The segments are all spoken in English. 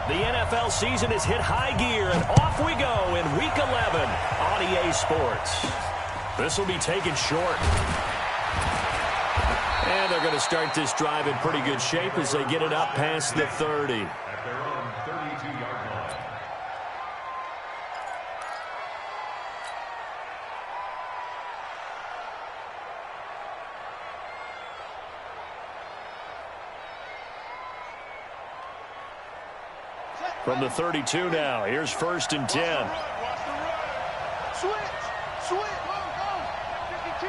The NFL season has hit high gear, and off we go in Week 11 on EA Sports. This will be taken short. And they're going to start this drive in pretty good shape as they get it up past the 30. From the 32 now, here's 1st and 10. Switch, go, go, 52.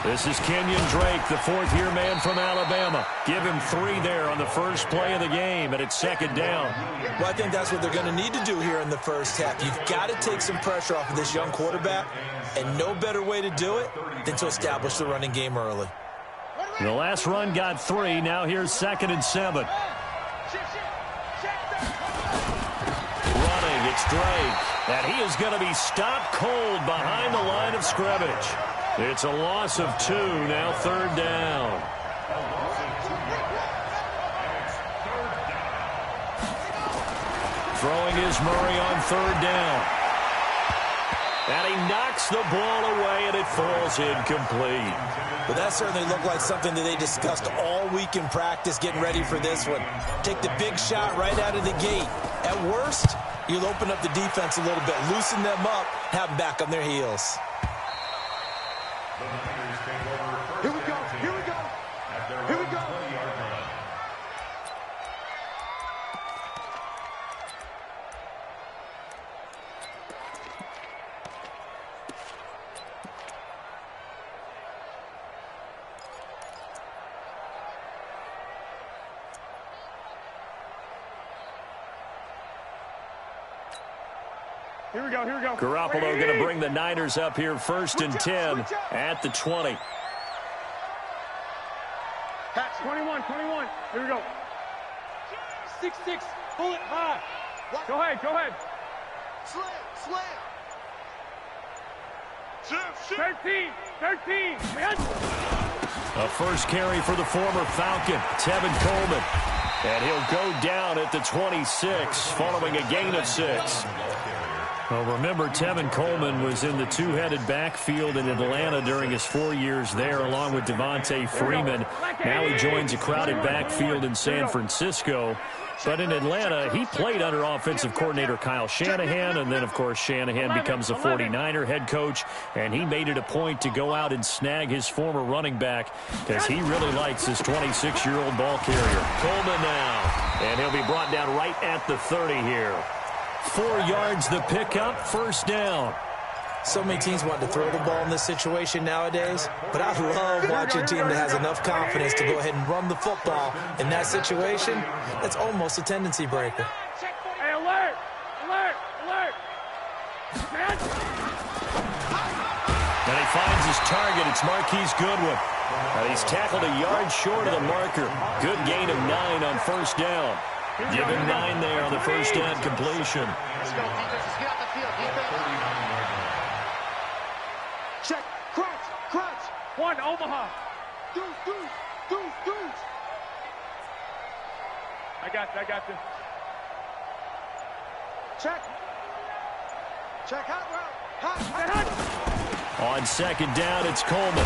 This is Kenyon Drake, the fourth-year man from Alabama. Give him 3 there on the first play of the game, and it's 2nd down. Well, I think that's what they're going to need to do here in the first half. You've got to take some pressure off of this young quarterback, and no better way to do it than to establish the running game early. The last run got 3. Now here's 2nd and 7. Running, it's Drake, and he is going to be stopped cold behind the line of scrimmage. It's a loss of 2, now 3rd down. Throwing is Murray on 3rd down. And he knocks the ball away, and it falls incomplete. But that certainly looked like something that they discussed all week in practice, getting ready for this one. Take the big shot right out of the gate. At worst, you'll open up the defense a little bit, loosen them up, have them back on their heels. Here we go. Here we go. Garoppolo going to bring the Niners up here 1st and 10 at the 20. Catch 21. Here we go. 6-6. Pull it high. Go ahead. Slam. 13. A first carry for the former Falcon, Tevin Coleman. And he'll go down at the 26 following a gain of 6. Well, remember, Tevin Coleman was in the two-headed backfield in Atlanta during his 4 years there, along with Devontae Freeman. Now he joins a crowded backfield in San Francisco. But in Atlanta, he played under offensive coordinator Kyle Shanahan, and then, of course, Shanahan becomes a 49er head coach, and he made it a point to go out and snag his former running back because he really likes his 26-year-old ball carrier. Coleman now, and he'll be brought down right at the 30 here. 4 yards the pickup, 1st down. So many teams want to throw the ball in this situation nowadays, but I love watching a team that has enough confidence to go ahead and run the football. In that situation, that's almost a tendency breaker. Hey, alert! And he finds his target. It's Marquise Goodwin. And he's tackled a yard short of the marker. Good gain of 9 on 1st down. Give him 9 there on the 1st down completion. Let's go, defense. Let's get out the field. Defense. Check. Crunch. 1, Omaha. Deuce. I got this. Check. Hot. On 2nd down, it's Coleman.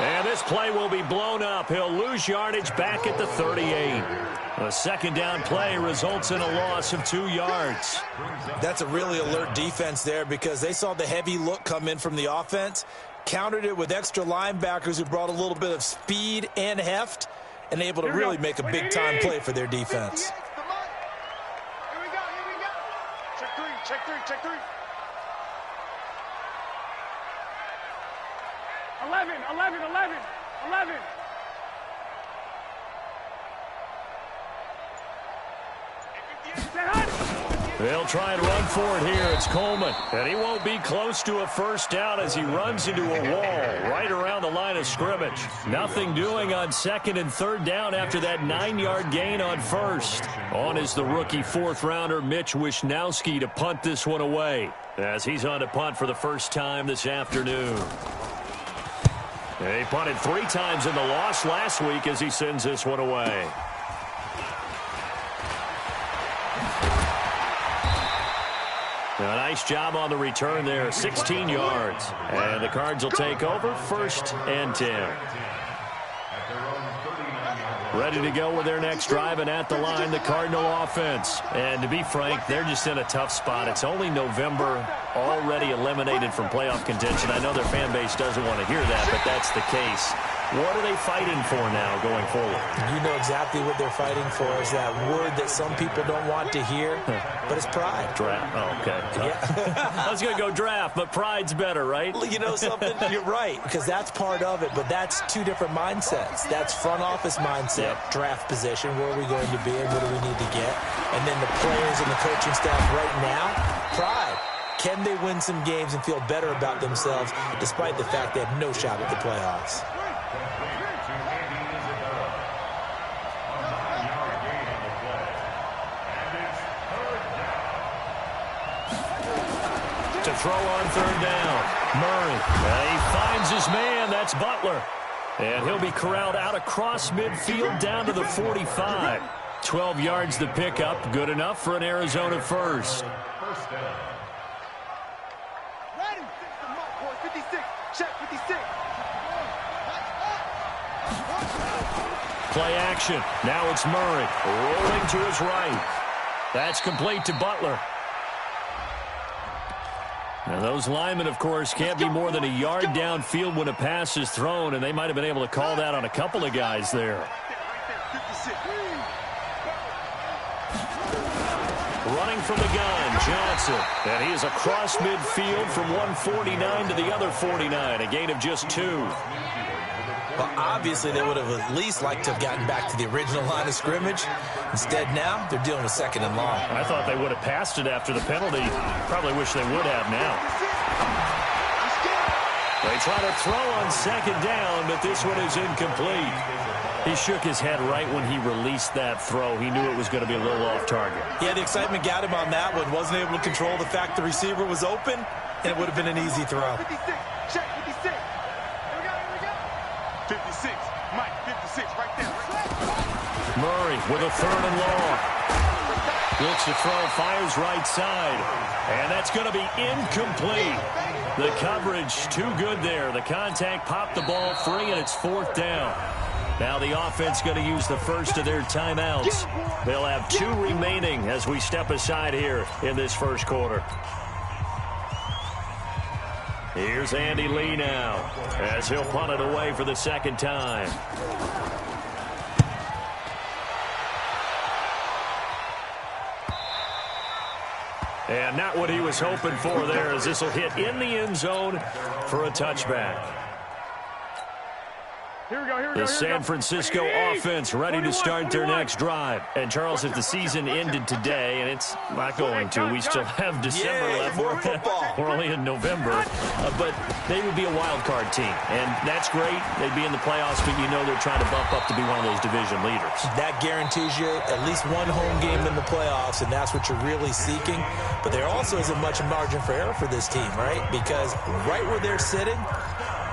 And this play will be blown up. He'll lose yardage back at the 38. A 2nd down play results in a loss of 2 yards. That's a really alert defense there because they saw the heavy look come in from the offense, countered it with extra linebackers who brought a little bit of speed and heft, and able to really make a big-time play for their defense. Here we go. Check three. 11. They'll try and run for it here. It's Coleman. And he won't be close to a first down as he runs into a wall right around the line of scrimmage. Nothing doing on second and third down after that 9-yard gain on first. On is the rookie fourth-rounder Mitch Wishnowski to punt this one away, as he's on to punt for the first time this afternoon. He punted 3 times in the loss last week as he sends this one away. A nice job on the return there, 16 yards. And the Cards will take over, 1st and 10. Ready to go with their next drive, and at the line, the Cardinal offense. And to be frank, they're just in a tough spot. It's only November, already eliminated from playoff contention. I know their fan base doesn't want to hear that, but that's the case. What are they fighting for now going forward? You know exactly what they're fighting for. Is that word that some people don't want to hear, but it's pride. Draft. Oh, okay. Yeah. I was going to go draft, but pride's better, right? You know something? You're right, because that's part of it, but that's 2 different mindsets. That's front office mindset, draft position, where are we going to be and what do we need to get? And then the players and the coaching staff right now, pride. Can they win some games and feel better about themselves despite the fact they have no shot at the playoffs? To throw on third down. Murray. He finds his man. That's Butler. And he'll be corralled out across midfield down to the 45. 12 yards to pick up. Good enough for an Arizona first. Ready. 56. Check 56. Play action. Now it's Murray. Rolling to his right. That's complete to Butler. Now those linemen, of course, can't be more than a yard downfield when a pass is thrown, and they might have been able to call that on a couple of guys there. Running from the gun, Johnson. And he is across midfield from 149 to the other 49, a gain of just 2. Well, obviously, they would have at least liked to have gotten back to the original line of scrimmage. Instead, now, they're dealing with 2nd and long. I thought they would have passed it after the penalty. Probably wish they would have now. They try to throw on 2nd down, but this one is incomplete. He shook his head right when he released that throw. He knew it was going to be a little off target. Yeah, the excitement got him on that one. Wasn't able to control the fact the receiver was open, and it would have been an easy throw. 56. Check 56. Here we go. 56. Mike, 56 right there. Murray with a 3rd and long. Looks to throw, fires right side. And that's going to be incomplete. The coverage too good there. The contact popped the ball free, and it's 4th down. Now the offense going to use the first of their timeouts. They'll have 2 remaining as we step aside here in this first quarter. Here's Andy Lee now as he'll punt it away for the 2nd time. And not what he was hoping for there, as this will hit in the end zone for a touchback. Here we go. The San Francisco offense ready to start their next drive. And, Charles, if the season ended today, and it's not going to, we still have December left. We're only in November. But they would be a wild card team. And that's great. They'd be in the playoffs, but you know they're trying to bump up to be one of those division leaders. That guarantees you at least one home game in the playoffs, and that's what you're really seeking. But there also isn't much margin for error for this team, right? Because right where they're sitting,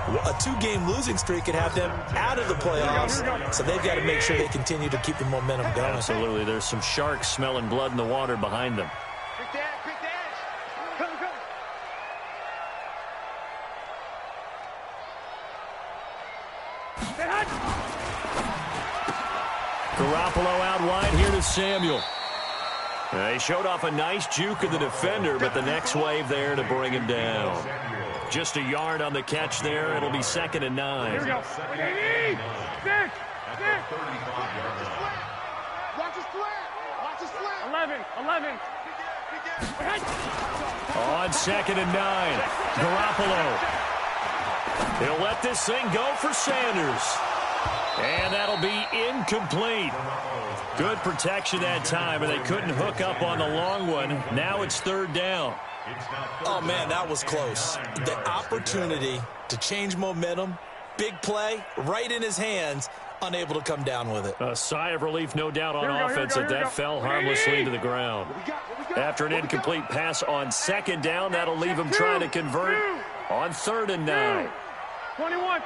a 2-game losing streak could have them out of the playoffs, so they've got to make sure they continue to keep the momentum going. Absolutely. There's some sharks smelling blood in the water behind them. Quick dash. Come. Garoppolo out wide here to Samuel. He showed off a nice juke of the defender, but the next wave there to bring him down. Just a yard on the catch there. It'll be 2nd and 9. Here we go. Nick. Watch his flat. 11. On 2nd and 9. Garoppolo. He'll let this thing go for Sanders. And that'll be incomplete. Good protection that time, and they couldn't hook up on the long one. Now it's third down. Oh, man, that was close. The opportunity to change momentum, big play, right in his hands, unable to come down with it. A sigh of relief, no doubt, on offense that fell harmlessly to the ground. After an incomplete pass on second down, that'll leave him trying to convert on 3rd and 9. 21.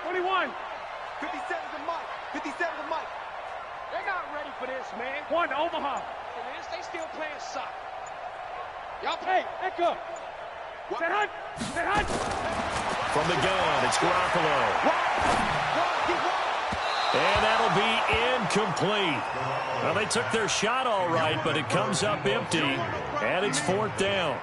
57 to Mike. 57 to Mike. They're not ready for this, man. One, Omaha. They still playing soccer. Y'all play. Let go. Set hunt. From the gun, it's Garoppolo. And that'll be incomplete. Well, they took their shot all right, but it comes up empty, and it's 4th down.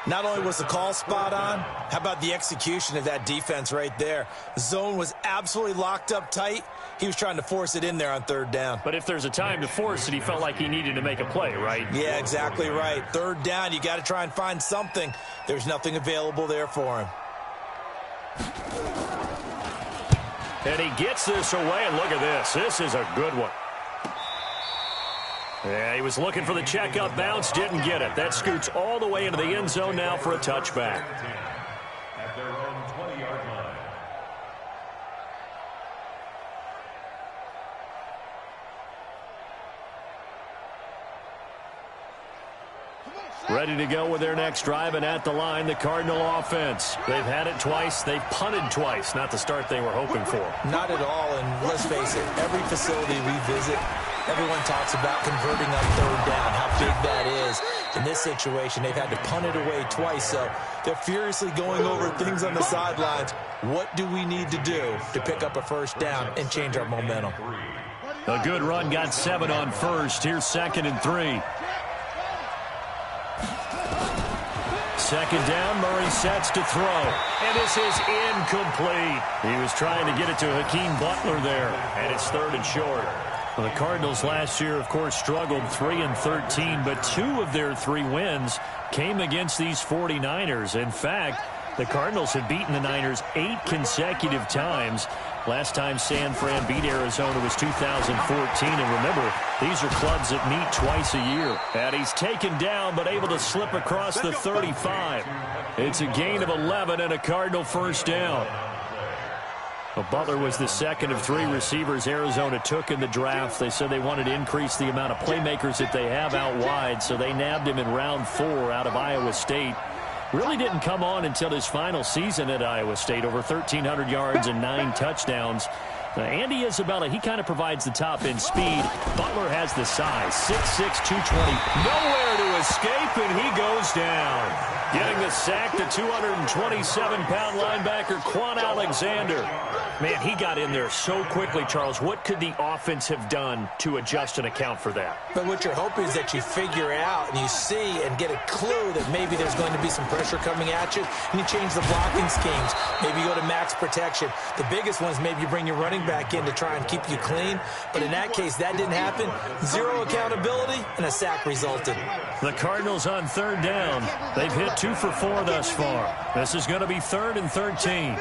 Not only was the call spot on, how about the execution of that defense right there? The zone was absolutely locked up tight. He was trying to force it in there on 3rd down. But if there's a time to force it, he felt like he needed to make a play, right? Yeah, exactly right. 3rd down, you got to try and find something. There's nothing available there for him. And he gets this away, and look at this. This is a good one. Yeah, he was looking for the check-up bounce, didn't get it. That scoots all the way into the end zone now for a touchback. At their own 20-yard line. Ready to go with their next drive, and at the line, the Cardinal offense. They've had it twice. They've punted twice. Not the start they were hoping for. Not at all, and let's face it, every facility we visit, everyone talks about converting on 3rd down, how big that is. In this situation, they've had to punt it away twice, so they're furiously going over things on the sidelines. What do we need to do to pick up a 1st down and change our momentum? A good run got 7 on 1st. Here's 2nd and 3. 2nd down, Murray sets to throw. And this is incomplete. He was trying to get it to Hakeem Butler there, and it's 3rd and short. Well, the Cardinals last year, of course, struggled 3-13, but 2 of their 3 wins came against these 49ers. In fact, the Cardinals have beaten the Niners 8 consecutive times. Last time San Fran beat Arizona was 2014. And remember, these are clubs that meet twice a year. And he's taken down, but able to slip across the 35. It's a gain of 11 and a Cardinal 1st down. Well, Butler was the 2nd of 3 receivers Arizona took in the draft. They said they wanted to increase the amount of playmakers that they have out wide, so they nabbed him in round 4 out of Iowa State. Really didn't come on until his final season at Iowa State, over 1,300 yards and 9 touchdowns. Andy Isabella, he kind of provides the top end speed. Butler has the size, 6'6", 220. Nowhere to escape, and he goes down. Getting the sack, the 227-pound linebacker, Quan Alexander. Man, he got in there so quickly, Charles. What could the offense have done to adjust and account for that? But what you're hoping is that you figure out and you see and get a clue that maybe there's going to be some pressure coming at you, and you change the blocking schemes. Maybe you go to max protection. The biggest one is maybe you bring your running back in to try and keep you clean. But in that case, that didn't happen. 0 accountability, and a sack resulted. The Cardinals on 3rd down. They've hit 2 for 4 thus far. This is going to be 3rd and 13.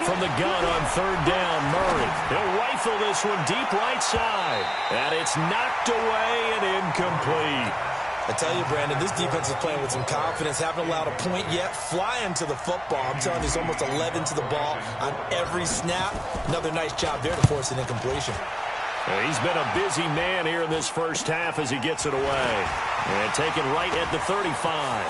From the gun on 3rd down, Murray. He'll rifle this one deep right side. And it's knocked away and incomplete. I tell you, Brandon, this defense is playing with some confidence. Haven't allowed a point yet. Flying to the football. I'm telling you, it's almost 11 to the ball on every snap. Another nice job there to force an incompletion. He's been a busy man here in this first half as he gets it away. And taken right at the 35.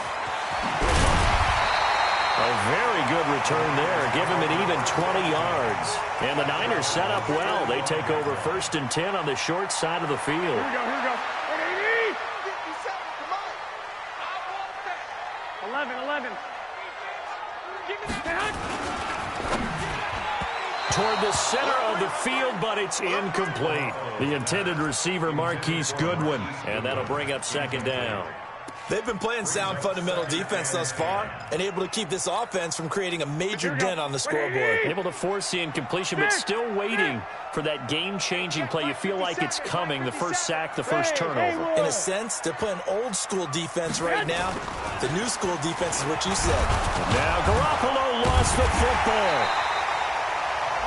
A very good return there. Give him an even 20 yards. And the Niners set up well. They take over 1st and 10 on the short side of the field. Here we go. 11. Toward the center of the field, but it's incomplete. The intended receiver, Marquise Goodwin. And that'll bring up 2nd down. They've been playing sound fundamental defense thus far and able to keep this offense from creating a major dent on the scoreboard. Able to force the incompletion, but still waiting for that game-changing play. You feel like it's coming, the first sack, the first turnover. In a sense, they're playing old-school defense right now. The new school defense is what you said. Now Garoppolo lost the football.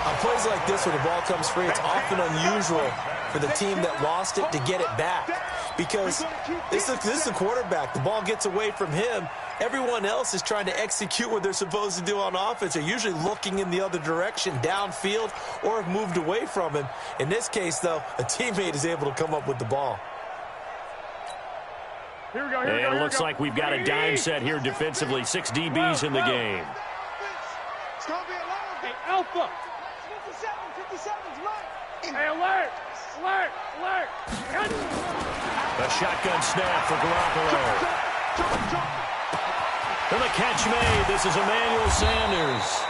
On plays like this, when the ball comes free, it's often unusual for the team that lost it to get it back. Because this is a quarterback. The ball gets away from him. Everyone else is trying to execute what they're supposed to do on offense. They're usually looking in the other direction, downfield, or have moved away from him. In this case, though, a teammate is able to come up with the ball. And it looks like we've got a dime set here defensively. 6 DBs in the game. It's going to be a long game. Alpha. 57's right. Hey, alert. Alert. Alert. A shotgun snap for Garoppolo. And the catch made. This is Emmanuel Sanders.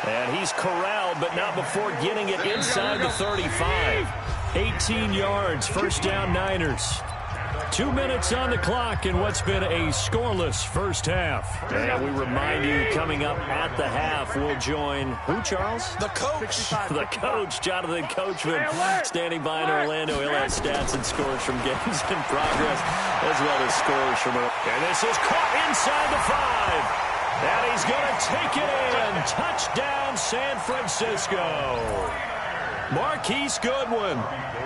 And he's corralled, but not before getting it inside the 35. 18 yards, first down Niners. 2 minutes on the clock in what's been a scoreless first half. And we remind you, coming up at the half, we'll join who, Charles? The coach. The coach, Jonathan Coachman, standing by in Orlando. He'll have stats and scores from games in progress, as well as scores from her. And this is caught inside the 5. And he's going to take it in. Touchdown, San Francisco. Marquise Goodwin,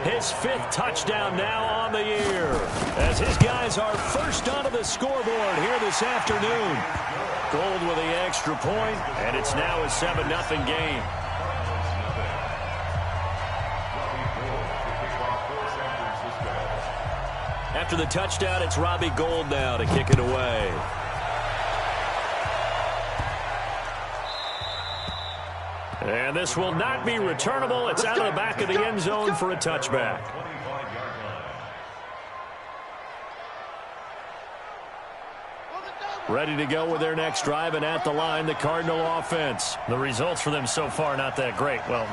his 5th touchdown now on the year, as his guys are first onto the scoreboard here this afternoon. Gold with the extra point, and it's now a 7-0 game. After the touchdown, it's Robbie Gould now to kick it away. And this will not be returnable. It's out of the back of the end zone for a touchback. Ready to go with their next drive, and at the line, the Cardinal offense. The results for them so far, not that great. Well,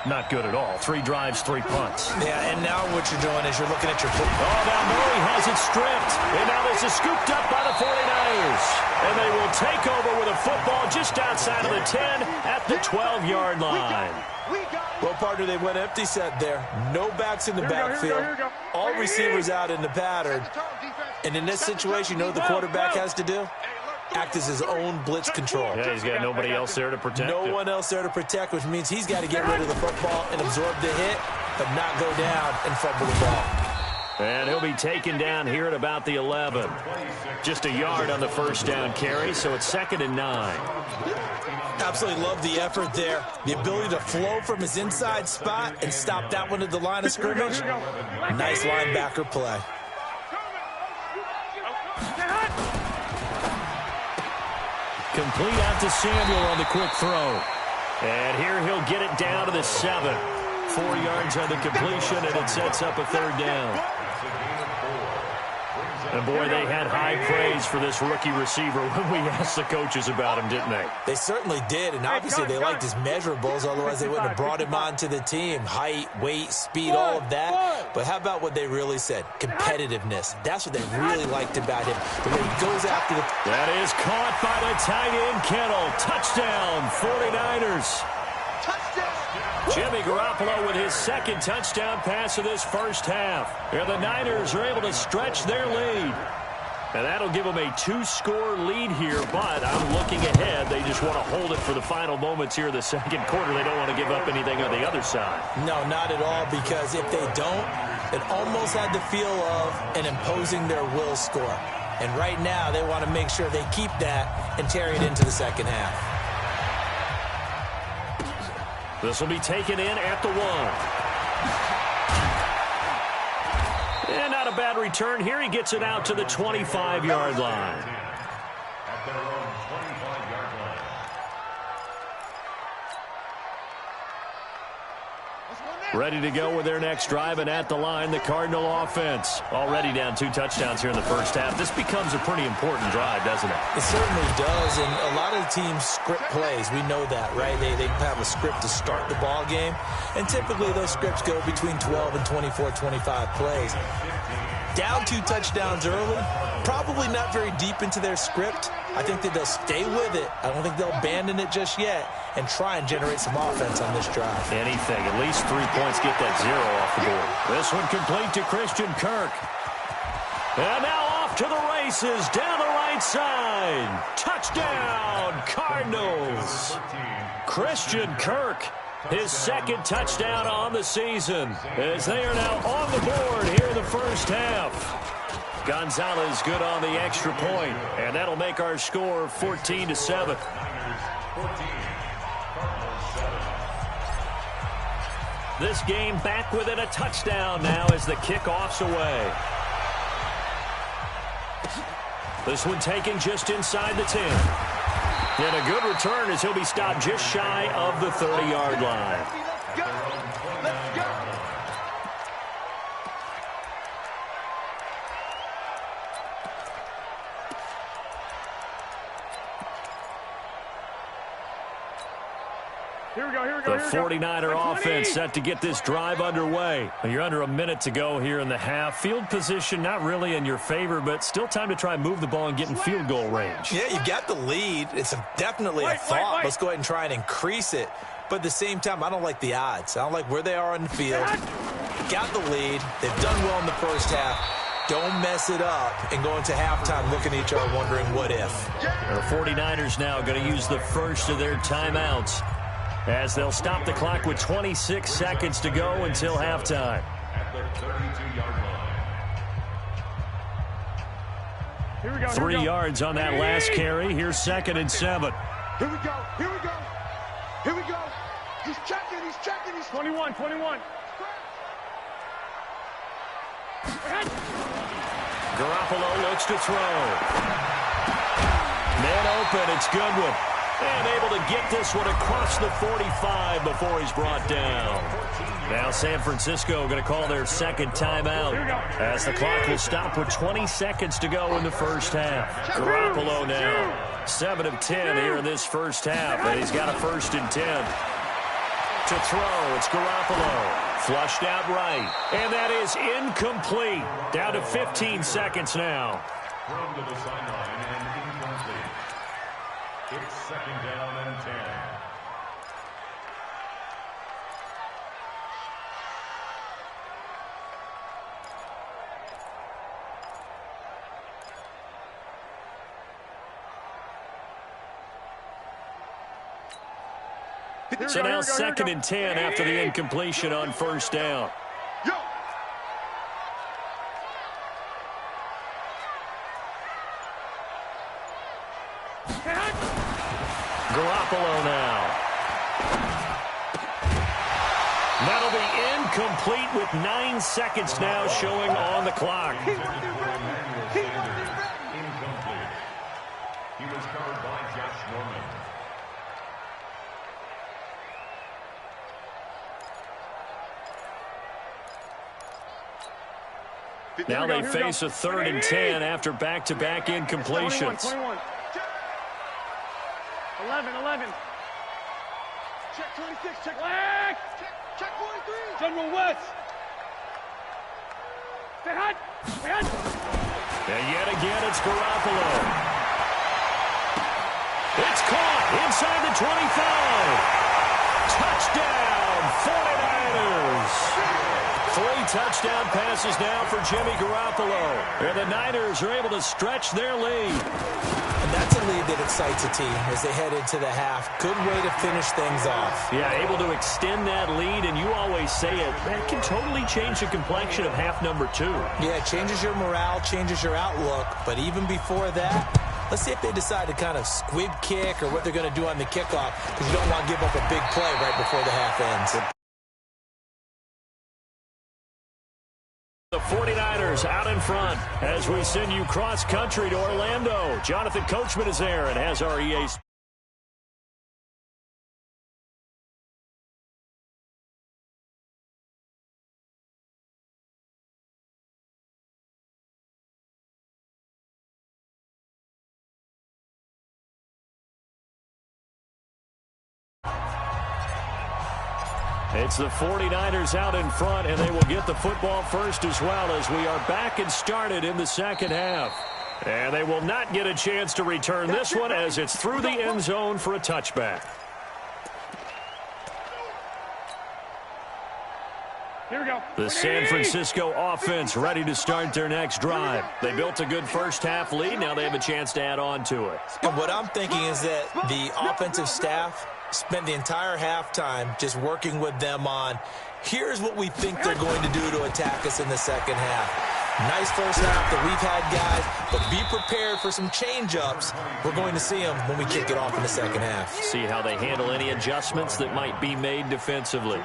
not good at all. 3 drives, 3 punts. Yeah, and now what you're doing is you're looking at your football. Oh, now Murray has it stripped. And now this is scooped up by the 49ers. And they will take over with a football just outside of the 10 at the 12-yard line. Well, partner, they went empty set there. No backs in the backfield. All receivers out in the pattern. And in this situation, you know what the quarterback has to do? Act as his own blitz control. Yeah, he's got nobody else there to protect him. No one else there to protect, which means he's got to get rid of the football and absorb the hit, but not go down and fumble the ball. And he'll be taken down here at about the 11. Just a yard on the first down carry, so it's 2nd and 9. Absolutely love the effort there. The ability to flow from his inside spot and stop that one at the line of scrimmage. Nice linebacker play. Complete out to Samuel on the quick throw. And here he'll get it down to the 7. 4 yards on the completion, and it sets up a 3rd down. And boy, they had high praise for this rookie receiver when we asked the coaches about him, didn't they? They certainly did, and obviously they liked his measurables, otherwise they wouldn't have brought him onto the team. Height, weight, speed, all of that. But how about what they really said? Competitiveness. That's what they really liked about him. The way he goes after the... That is caught by the tight end, Kittle. Touchdown, 49ers. Jimmy Garoppolo with his 2nd touchdown pass of this first half. And the Niners are able to stretch their lead. And that'll give them a 2-score lead here, but I'm looking ahead. They just want to hold it for the final moments here in the 2nd quarter. They don't want to give up anything on the other side. No, not at all, because if they don't, it almost had the feel of an imposing their will score. And right now, they want to make sure they keep that and carry it into the 2nd half. This will be taken in at the 1. And not a bad return here. He gets it out to the 25-yard line. At their own 25-yard line. Ready to go with their next drive, and at the line, the Cardinal offense. Already down 2 touchdowns here in the first half. This becomes a pretty important drive, doesn't it? It certainly does, and a lot of the teams script plays. We know that, right? They have a script to start the ball game, and typically those scripts go between 12 and 24, 25 plays. down 2 touchdowns early, probably not very deep into their script. I think that they'll stay with it. I don't think they'll abandon it just yet and try and generate some offense on this drive. Anything. At least 3 points get that 0 off the board. This one complete to Christian Kirk. And now off to the races down the right side. Touchdown, Cardinals. Christian Kirk, his second touchdown on the season, as they are now on the board here in the first half. Gonzalez good on the extra point, and that'll make our score 14-7. This game back within a touchdown now as the kickoff's away. This one taken just inside the 10. And a good return as he'll be stopped just shy of the 30-yard line. Let's go. Let's go. Here we go, here we go, The 49er offense set to get this drive underway. You're under a minute to go here in the half. Field position not really in your favor, but still time to try and move the ball and get in field goal range. Yeah, you got the lead. It's definitely a thought. Let's go ahead and try and increase it. But at the same time, I don't like the odds. I don't like where they are on the field. Got the lead. They've done well in the first half. Don't mess it up and go into halftime looking at each other wondering what if. The 49ers now going to use the first of their timeouts, as they'll stop the clock with 26 seconds to go until halftime. At the 32-yard line. Here we go. 3 yards on that last carry. Here's 2nd and 7. Here we go. Here we go. Here we go. He's checking. He's checking. He's 21. 21. Garoppolo looks to throw. Man open. It's Goodwin. And able to get this one across the 45 before he's brought down. Now San Francisco going to call their second timeout, as the clock will stop with 20 seconds to go in the first half. Garoppolo now 7 of 10 here in this first half, and he's got a 1st and 10. To throw, it's Garoppolo. Flushed out right, and that is incomplete. Down to 15 seconds now. Thrown to the sideline and incomplete. It's 2nd down and 10. So now 2nd and 10 after the incompletion on 1st down. Yo. Garoppolo now. That'll be incomplete with 9 seconds now showing on the clock. Incomplete. He was covered by Josh Norman. Now they face a 3rd and 10 after back-to-back incompletions. 21. 11. Check 26. Check. Black. Check 43. General West. Stay hot. Stay hot. And yet again, it's Garoppolo. It's caught inside the 25. Touchdown, 49ers. 3 touchdown passes now for Jimmy Garoppolo. And the Niners are able to stretch their lead. And that's a lead that excites a team as they head into the half. Good way to finish things off. Yeah, able to extend that lead, and you always say it, that can totally change the complexion of half number 2. Yeah, it changes your morale, changes your outlook. But even before that, let's see if they decide to kind of squib kick or what they're going to do on the kickoff, because you don't want to give up a big play right before the half ends. The 49ers out in front as we send you cross-country to Orlando. Jonathan Coachman is there and has our EA It's the 49ers out in front, and they will get the football first as well as we are back and started in the second half. And they will not get a chance to return this one as it's through the end zone for a touchback. Here we go. The San Francisco offense ready to start their next drive. They built a good first half lead. Now they have a chance to add on to it. And what I'm thinking is that the offensive staff spent the entire halftime just working with them on, here's what we think they're going to do to attack us in the second half. Nice first half that we've had, guys, but be prepared for some change-ups. We're going to see them when we kick it off in the second half. See how they handle any adjustments that might be made defensively.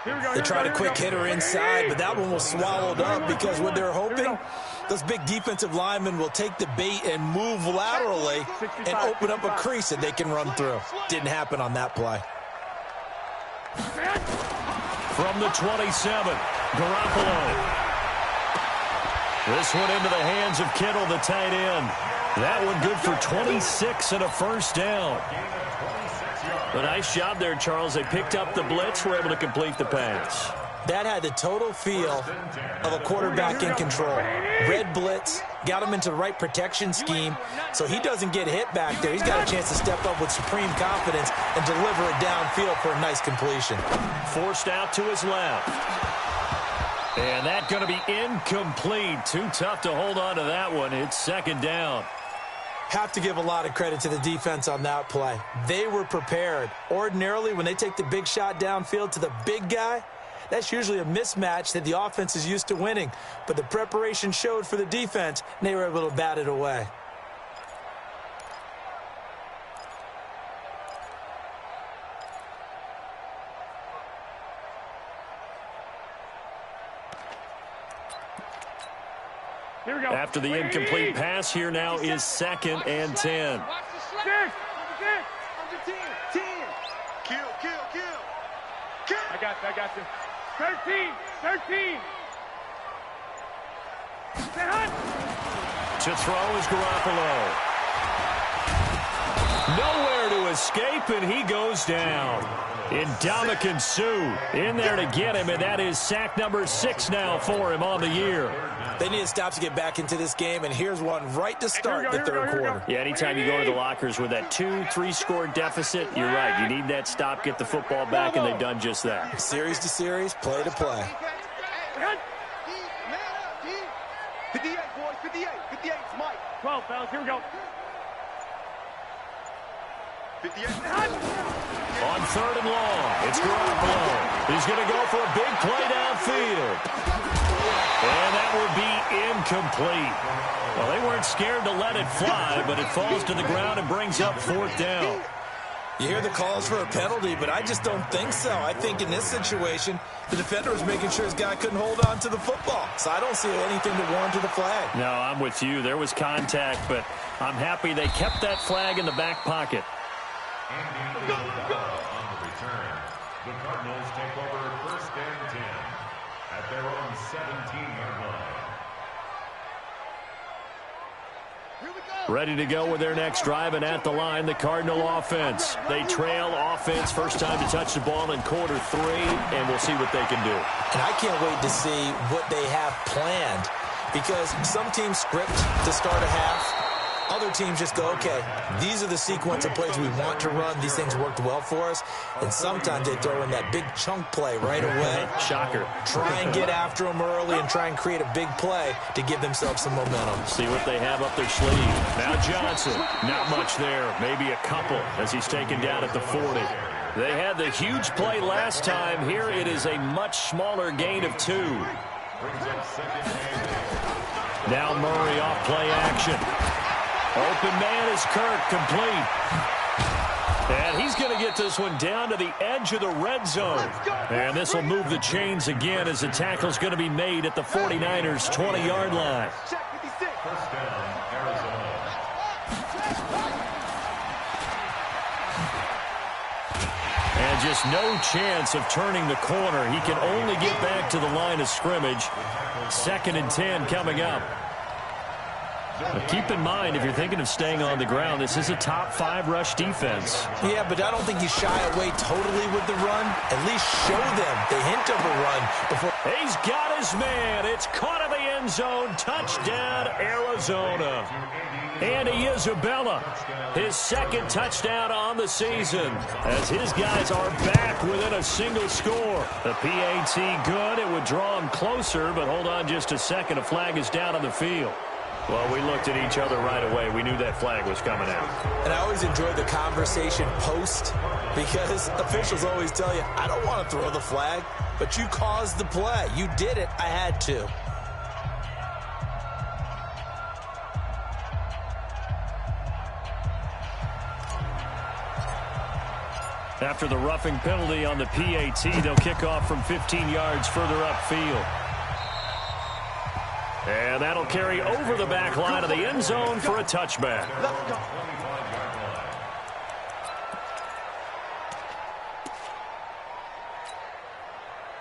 They tried a quick hitter inside, but that one was swallowed up because what they're hoping, those big defensive linemen will take the bait and move laterally and open up a crease that they can run through. Didn't happen on that play. From the 27, Garoppolo. This one into the hands of Kittle, the tight end. That one good for 26 and a first down. A nice job there, Charles. They picked up the blitz, were able to complete the pass. That had the total feel of a quarterback in control. Red blitz, got him into the right protection scheme, so he doesn't get hit back there. He's got a chance to step up with supreme confidence and deliver it downfield for a nice completion. Forced out to his left. And that's going to be incomplete. Too tough to hold on to that one. It's second down. Have to give a lot of credit to the defense on that play. They were prepared. Ordinarily, when they take the big shot downfield to the big guy, that's usually a mismatch that the offense is used to winning. But the preparation showed for the defense, and they were able to bat it away. Here we go. After the incomplete pass, here now is 2nd and 10. I got you. 13. To throw is Garoppolo. Nowhere to escape, and he goes down. Ndamukong Suh in there to get him, and that is sack number 6 now for him on the year. They need to stop to get back into this game, and here's one right to start the third quarter. Yeah, anytime you go to the lockers with that 2-3 score deficit, you're right. You need that stop, get the football back, and they've done just that. Series to series, play to play. 58, boys, 58. 58, Mike. 12, fellas, here we go. 58. On 3rd and long, it's Garoppolo. He's going to go for a big play downfield. And that will be incomplete. Well, they weren't scared to let it fly, but it falls to the ground and brings up 4th down. You hear the calls for a penalty, but I just don't think so. I think in this situation, the defender was making sure his guy couldn't hold on to the football. So I don't see anything to warrant to the flag. No, I'm with you. There was contact, but I'm happy they kept that flag in the back pocket. On the return, the Cardinals take over 1st and 10 at their own 17-yard line. Ready to go with their next drive, and at the line, the Cardinal offense. They trail offense, first time to touch the ball in quarter 3, and we'll see what they can do. And I can't wait to see what they have planned, because some teams script to start a half. Other teams just go, okay, these are the sequence of plays we want to run. These things worked well for us. And sometimes they throw in that big chunk play right away. Shocker. Try and get after them early and try and create a big play to give themselves some momentum. See what they have up their sleeve. Now Johnson, not much there. Maybe a couple as he's taken down at the 40. They had the huge play last time. Here it is a much smaller gain of 2. Now Murray off play action. Open man is Kirk, complete. And he's going to get this one down to the edge of the red zone. And this will move the chains again as the tackle's going to be made at the 49ers' 20-yard line. First down, Arizona. And just no chance of turning the corner. He can only get back to the line of scrimmage. 2nd and 10 coming up. Keep in mind, if you're thinking of staying on the ground, this is a top 5 rush defense. Yeah, but I don't think you shy away totally with the run. At least show them the hint of a run before. He's got his man. It's caught in the end zone. Touchdown, Arizona. Andy Isabella, his second touchdown on the season, as his guys are back within a single score. The PAT good. It would draw him closer, but hold on just a second. A flag is down on the field. Well, we looked at each other right away. We knew that flag was coming out. And I always enjoy the conversation post, because officials always tell you, I don't want to throw the flag, but you caused the play. You did it. I had to. After the roughing penalty on the PAT, they'll kick off from 15 yards further upfield. And that'll carry over the back line of the end zone for a touchback.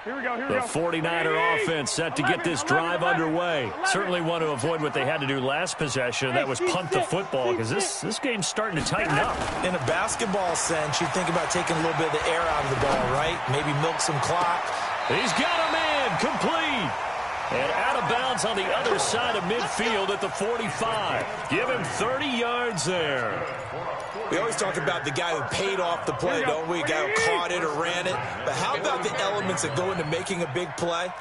Here we go, here we The go. 49er offense set to get this drive underway. Certainly want to avoid what they had to do last possession. That was punt the football, because this game's starting to tighten up. In a basketball sense, you think about taking a little bit of the air out of the ball, right? Maybe milk some clock. He's got a man, complete. And out of bounds on the other side of midfield at the 45. Give him 30 yards there. We always talk about the guy who paid off the play, don't we? A guy who caught it or ran it. But how about the elements that go into making a big play?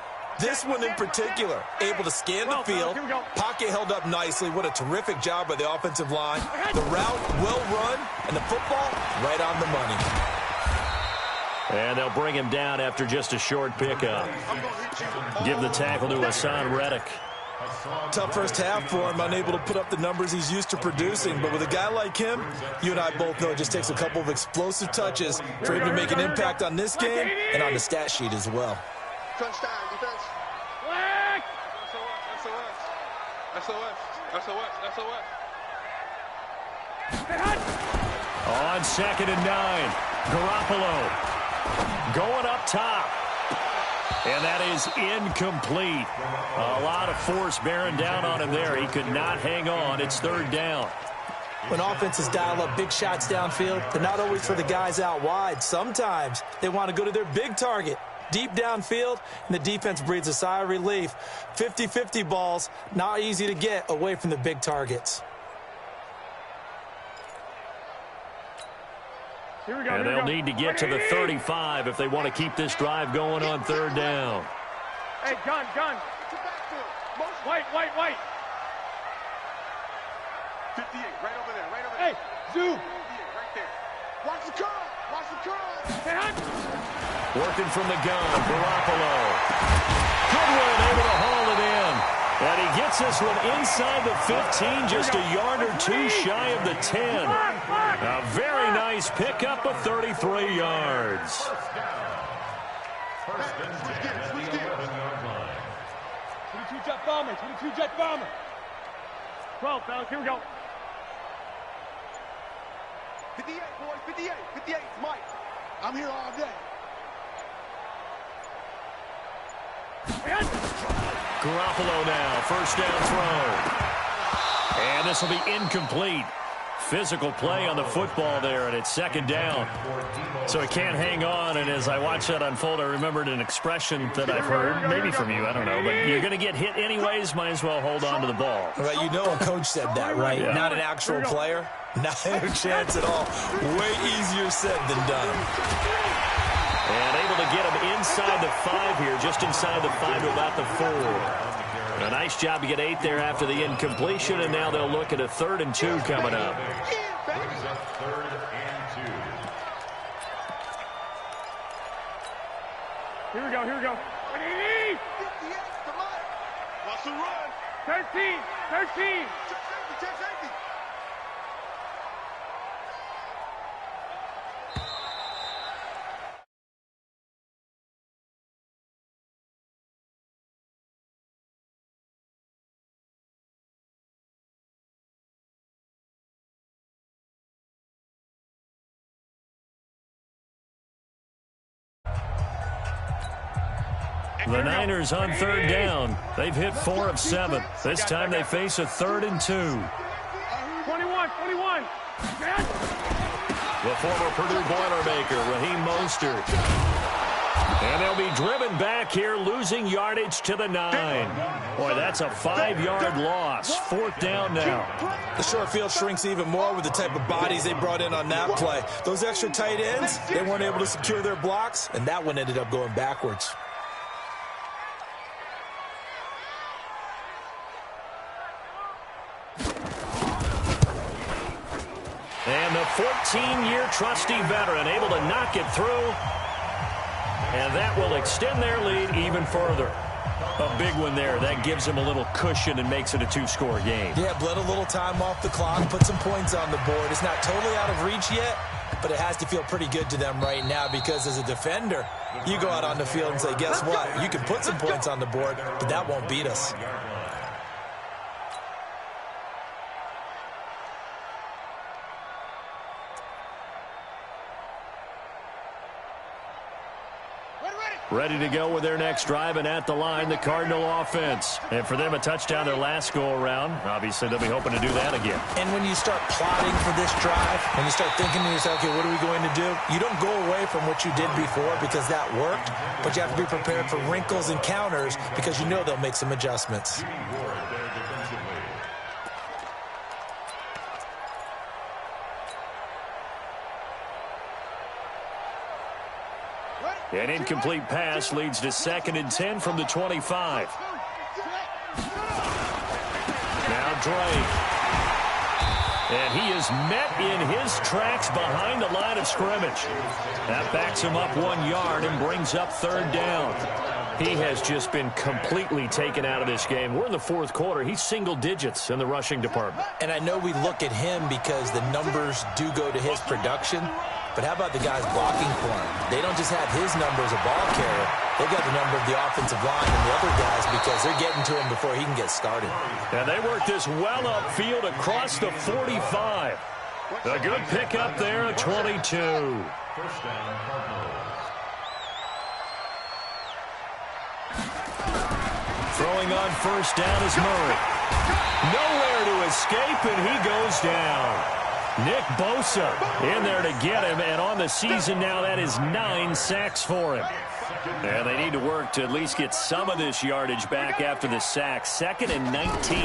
This one in particular, able to scan the field, pocket held up nicely. What a terrific job by the offensive line. The route well run, and the football right on the money. And they'll bring him down after just a short pickup. Give the tackle to Hassan Reddick. Tough first half for him, unable to put up the numbers he's used to producing. But with a guy like him, you and I both know it just takes a couple of explosive touches for him to make an impact on this game and on the stat sheet as well. Touchdown, defense. On 2nd and 9, Garoppolo going up top. And that is incomplete. A lot of force bearing down on him there. He could not hang on. It's 3rd down. When offenses dial up big shots downfield, they're not always for the guys out wide. Sometimes they want to go to their big target, deep downfield, and the defense breathes a sigh of relief. 50-50 balls, not easy to get away from the big targets. Here we go, And they'll need to get to the 35 if they want to keep this drive going on 3rd down. Hey, gun. White. 58, right over there, Hey, zoom. 58, right there. Watch the curl. Working from the gun, Garoppolo. Goodwin able to haul it in. And he gets this one inside the 15, just a yard or two shy of the 10. A very nice pickup of 33 yards. First and 10 at the 11-yard line. 22 jet bomber. 12, fellas, here we go. 58, boys, 58, Mike. I'm here all day. Garoppolo now, first down throw. And this will be incomplete. Physical play on the football there, and it's 2nd down. So he can't hang on, and as I watched that unfold, I remembered an expression that I've heard, maybe from you, I don't know, but you're going to get hit anyways, might as well hold on to the ball. Well, you know a coach said that, right? Yeah. Not an actual player. Not a chance at all. Way easier said than done. And able to get him inside the 5 here, just inside the 5 to about the 4. A nice job to get 8 there after the incompletion, and now they'll look at a 3rd and 2 coming up. Brings up 3rd and 2. Here we go. 58, come on. Watch the run. 13. The Niners on third down. They've hit 4 of 7. This time they face a 3rd and 2. 21. The former Purdue Boilermaker, Raheem Mostert. And they'll be driven back here, losing yardage to the 9. Boy, that's a 5-yard loss. 4th down now. The short field shrinks even more with the type of bodies they brought in on that play. Those extra tight ends, they weren't able to secure their blocks, and that one ended up going backwards. And the 14-year trusty veteran able to knock it through. And that will extend their lead even further. A big one there. That gives them a little cushion and makes it a 2-score game. Yeah, bled a little time off the clock, put some points on the board. It's not totally out of reach yet, but it has to feel pretty good to them right now because as a defender, you go out on the field and say, guess what? You can put some points on the board, but that won't beat us. Ready to go with their next drive, and at the line, the Cardinal offense. And for them, a touchdown their last go-around. Obviously, they'll be hoping to do that again. And when you start plotting for this drive, and you start thinking to yourself, okay, what are we going to do? You don't go away from what you did before because that worked, but you have to be prepared for wrinkles and counters because you know they'll make some adjustments. An incomplete pass leads to 2nd and 10 from the 25. Now Drake. And he is met in his tracks behind the line of scrimmage. That backs him up 1 yard and brings up 3rd down. He has just been completely taken out of this game. We're in the 4th quarter. He's single digits in the rushing department. And I know we look at him because the numbers do go to his production. But how about the guys blocking for him? They don't just have his number as a ball carrier. They've got the number of the offensive line and the other guys because they're getting to him before he can get started. And they work this well upfield across the 45. A good pickup there at 22. First down, Cardinals. Throwing on first down is Murray. Nowhere to escape, and he goes down. Nick Bosa in there to get him, and on the season now, that is 9 sacks for him. And they need to work to at least get some of this yardage back after the sack. 2nd and 19.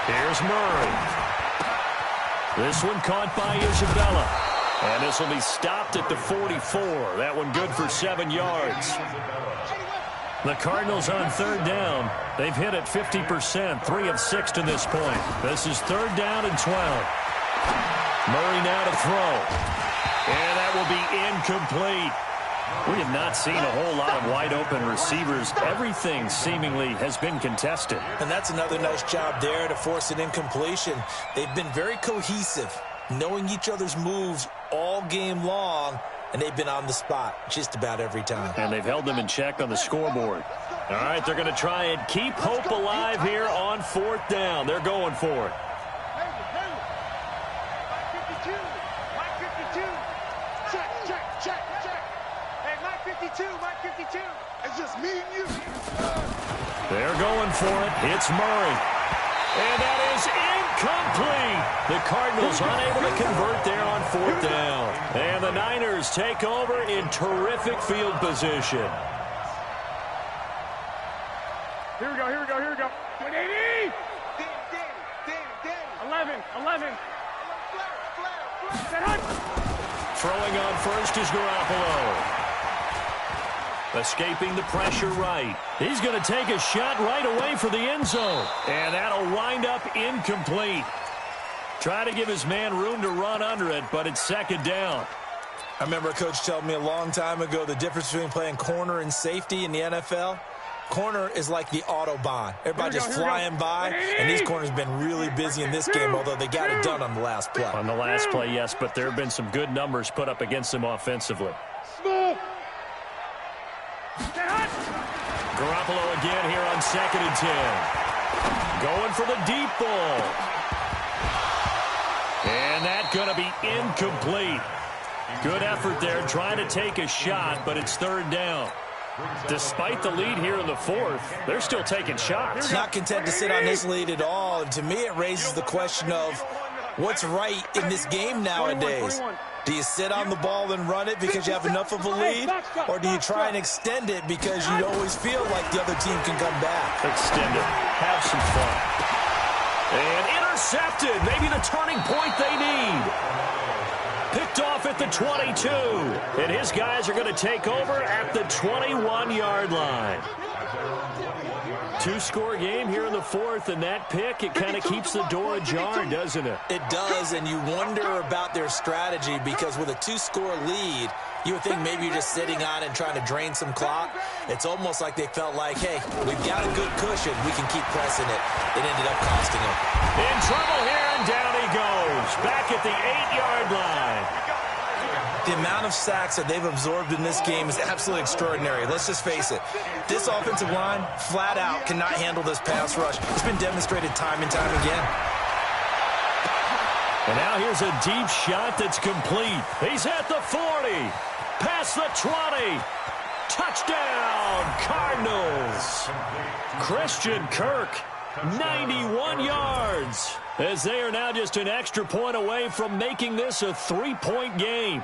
Here's Murray. This one caught by Isabella. And this will be stopped at the 44. That one good for 7 yards. The Cardinals on 3rd down. They've hit it 50%, 3 of 6 to this point. This is 3rd down and 12. Murray now to throw. And that will be incomplete. We have not seen a whole lot of wide-open receivers. Everything seemingly has been contested. And that's another nice job there to force an incompletion. They've been very cohesive, knowing each other's moves all game long, and they've been on the spot just about every time. And they've held them in check on the scoreboard. All right, they're going to try and keep hope alive here on 4th down. They're going for it. It's just me and you. They're going for it. It's Murray. And that is incomplete. The Cardinals unable to convert there on 4th down. And the Niners take over in terrific field position. Here we go. 180. 11. Throwing on first is Garoppolo. Escaping the pressure right. He's going to take a shot right away for the end zone. And that'll wind up incomplete. Try to give his man room to run under it, but it's 2nd down. I remember a coach telling me a long time ago the difference between playing corner and safety in the NFL. Corner is like the Autobahn. Everybody just flying by, and these corners have been really busy in this game, although they got it done on the last play. On the last play, yes, but there have been some good numbers put up against them offensively. Garoppolo again here on 2nd and 10. Going for the deep ball. And that's going to be incomplete. Good effort there trying to take a shot, but it's 3rd down. Despite the lead here in the fourth, they're still taking shots. Not content to sit on this lead at all. And to me, it raises the question of what's right in this game nowadays. Do you sit on the ball and run it because you have enough of a lead? Or do you try and extend it because you always feel like the other team can come back? Extend it. Have some fun. And intercepted. Maybe the turning point they need. Picked off at the 22. And his guys are going to take over at the 21-yard line. Two-score game here in the fourth, and that pick, it kind of keeps the door ajar, doesn't it? It does, and you wonder about their strategy because with a two-score lead, you would think maybe you're just sitting on it and trying to drain some clock. It's almost like they felt like, hey, we've got a good cushion. We can keep pressing it. It ended up costing them. In trouble here, and down he goes. Back at the 8-yard line. The amount of sacks that they've absorbed in this game is absolutely extraordinary. Let's just face it. This offensive line, flat out, cannot handle this pass rush. It's been demonstrated time and time again. And now here's a deep shot that's complete. He's at the 40. Past the 20. Touchdown, Cardinals. Christian Kirk, 91 yards. As they are now just an extra point away from making this a 3-point game.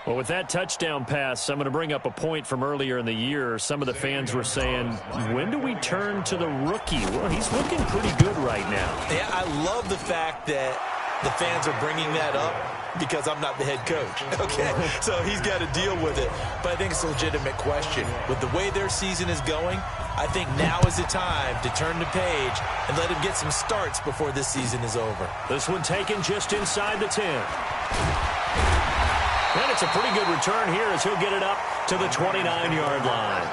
Well, with that touchdown pass, I'm going to bring up a point from earlier in the year. Some of the fans were saying, when do we turn to the rookie? Well, he's looking pretty good right now. Yeah, I love the fact that the fans are bringing that up because I'm not the head coach. Okay, so he's got to deal with it. But I think it's a legitimate question. With the way their season is going, I think now is the time to turn the page and let him get some starts before this season is over. This one taken just inside the 10. And it's a pretty good return here as he'll get it up to the 29-yard line.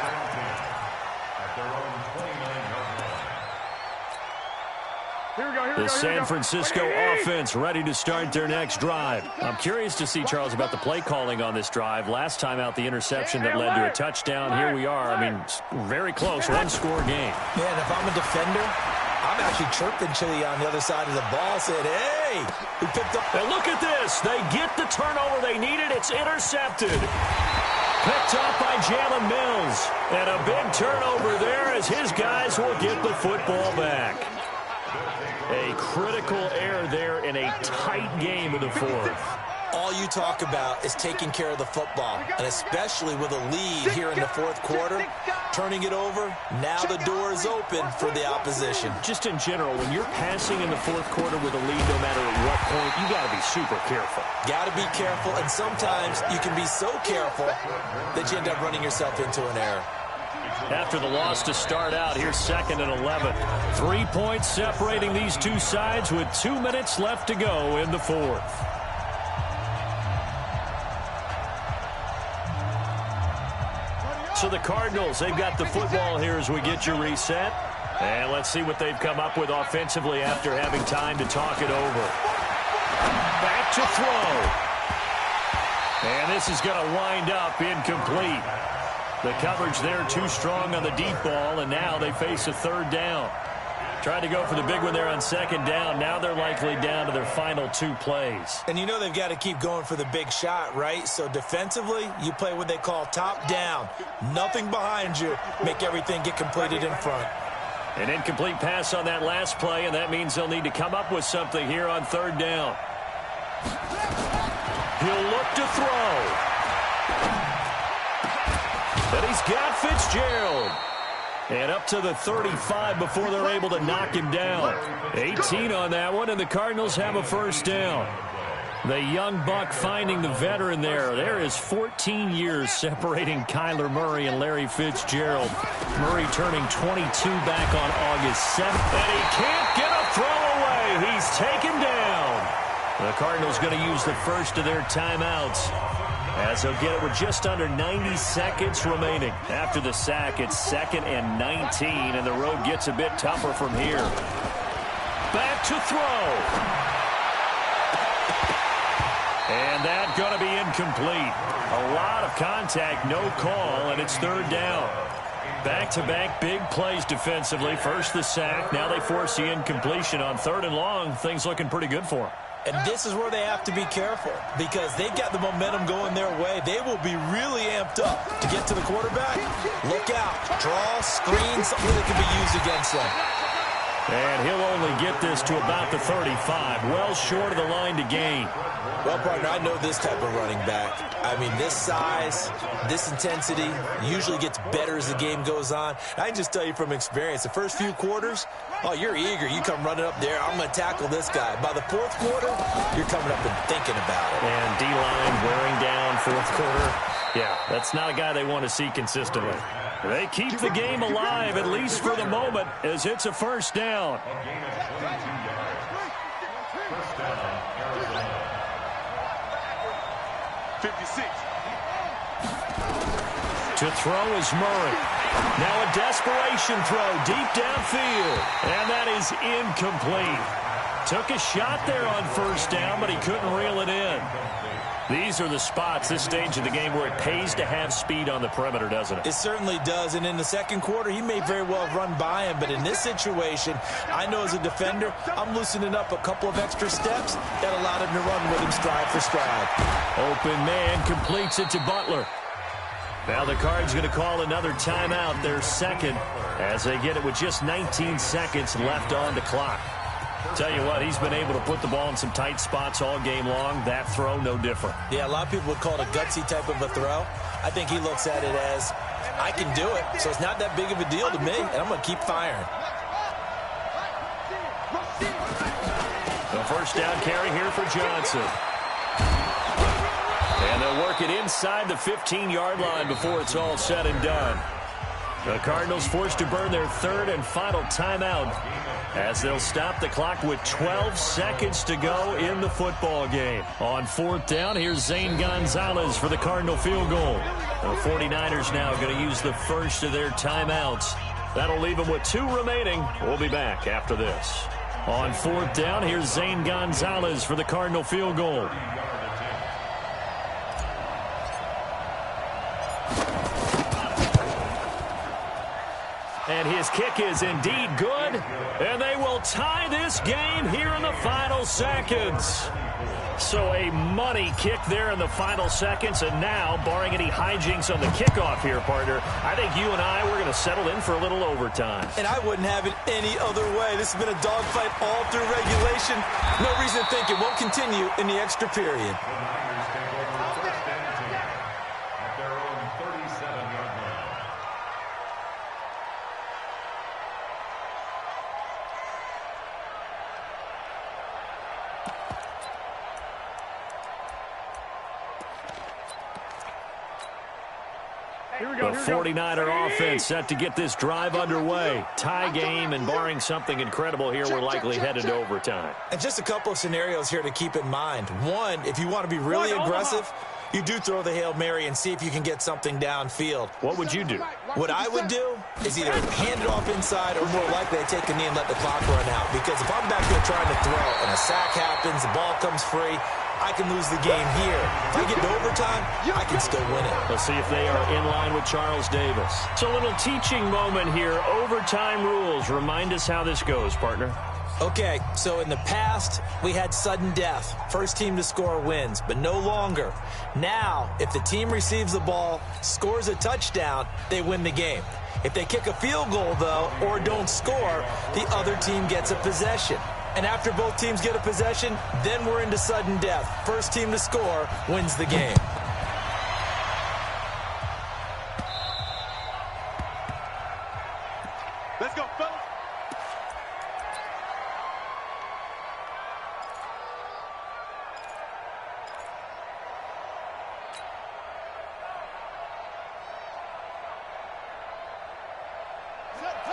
The San Francisco offense ready to start their next drive. I'm curious to see, Charles, about the play calling on this drive. Last time out, the interception that led to a touchdown. Here we are. I mean, very close, one-score game. Yeah, and if I'm a defender, I'm actually chirping Chili on the other side of the ball, saying, hey, we picked up. And look at this. They get the turnover they needed. It's intercepted. Picked up by Jalen Mills. And a big turnover there as his guys will get the football back. A critical error there in a tight game in the fourth. All you talk about is taking care of the football, and especially with a lead here in the fourth quarter, turning it over, now the door is open for the opposition. Just in general, when you're passing in the fourth quarter with a lead, no matter at what point, you got to be super careful. Got to be careful, and sometimes you can be so careful that you end up running yourself into an error. After the loss to start out, here's 2nd and 11. 3 points separating these two sides with 2 minutes left to go in the fourth. So the Cardinals, they've got the football here as we get your reset. And let's see what they've come up with offensively after having time to talk it over. Back to throw. And this is going to wind up incomplete. The coverage there too strong on the deep ball, and now they face a third down. Tried to go for the big one there on second down. Now they're likely down to their final 2 plays. And you know they've got to keep going for the big shot, right? So defensively, you play what they call top down. Nothing behind you. Make everything get completed in front. An incomplete pass on that last play, and that means they'll need to come up with something here on third down. He'll look to throw. And he's got Fitzgerald. And up to the 35 before they're able to knock him down. 18 on that one, and the Cardinals have a first down. The young buck finding the veteran there. There is 14 years separating Kyler Murray and Larry Fitzgerald. Murray turning 22 back on August 7th. And he can't get a throw away. He's taken down. The Cardinals going to use the first of their timeouts, as they'll get it with just under 90 seconds remaining. After the sack, it's 2nd and 19, and the road gets a bit tougher from here. Back to throw. And that's going to be incomplete. A lot of contact, no call, and it's third down. Back-to-back big plays defensively. First the sack, now they force the incompletion on 3rd and long. Things looking pretty good for them. And this is where they have to be careful because they've got the momentum going their way. They will be really amped up to get to the quarterback. Look out. Draw, screen, something that can be used against them. And he'll only get this to about the 35, well short of the line to gain. Well, partner, I know this type of running back. I mean, this size, this intensity usually gets better as the game goes on. I can just tell you from experience, the first few quarters, oh, you're eager. You come running up there, I'm going to tackle this guy. By the fourth quarter, you're coming up and thinking about it. And D-line wearing down fourth quarter. Yeah, that's not a guy they want to see consistently. They keep the game alive, at least for the moment, as it's a first down. A gain of 22 yards. First down, Arizona. 56. To throw is Murray. Now a desperation throw deep downfield. And that is incomplete. Took a shot there on first down, but he couldn't reel it in. These are the spots, this stage of the game, where it pays to have speed on the perimeter, doesn't it? It certainly does. And in the second quarter, he may very well have run by him. But in this situation, I know as a defender, I'm loosening up a couple of extra steps that allowed him to run with him stride for stride. Open man completes it to Butler. Now the Cards going to call another timeout, their second, as they get it with just 19 seconds left on the clock. Tell you what, he's been able to put the ball in some tight spots all game long. That throw, no different. Yeah, a lot of people would call it a gutsy type of a throw. I think he looks at it as, I can do it, so it's not that big of a deal to me, and I'm going to keep firing. The first down carry here for Johnson. And they'll work it inside the 15-yard line before it's all said and done. The Cardinals forced to burn their third and final timeout as they'll stop the clock with 12 seconds to go in the football game. On fourth down, here's Zane Gonzalez for the Cardinal field goal. The 49ers now going to use the first of their timeouts. That'll leave them with 2 remaining. We'll be back after this. On fourth down, here's Zane Gonzalez for the Cardinal field goal. And his kick is indeed good. And they will tie this game here in the final seconds. So a money kick there in the final seconds. And now, barring any hijinks on the kickoff here, partner, I think you and I, we're going to settle in for a little overtime. And I wouldn't have it any other way. This has been a dogfight all through regulation. No reason to think it won't continue in the extra period. The 49er offense set to get this drive underway. Tie game, and barring something incredible here, we're likely headed to overtime. And just a couple of scenarios here to keep in mind. One, if you want to be really aggressive, you do throw the Hail Mary and see if you can get something downfield. What would you do? What I would do is either hand it off inside or more likely I take a knee and let the clock run out. Because if I'm back there trying to throw and a sack happens, the ball comes free, I can lose the game here. If I get to overtime, I can still win it. Let's see if they are in line with Charles Davis. So a little teaching moment here. Overtime rules. Remind us how this goes, partner. Okay, so in the past, we had sudden death. First team to score wins, but no longer. Now, if the team receives the ball, scores a touchdown, they win the game. If they kick a field goal, though, or don't score, the other team gets a possession. And after both teams get a possession, then we're into sudden death. First team to score wins the game. Let's go, fellas.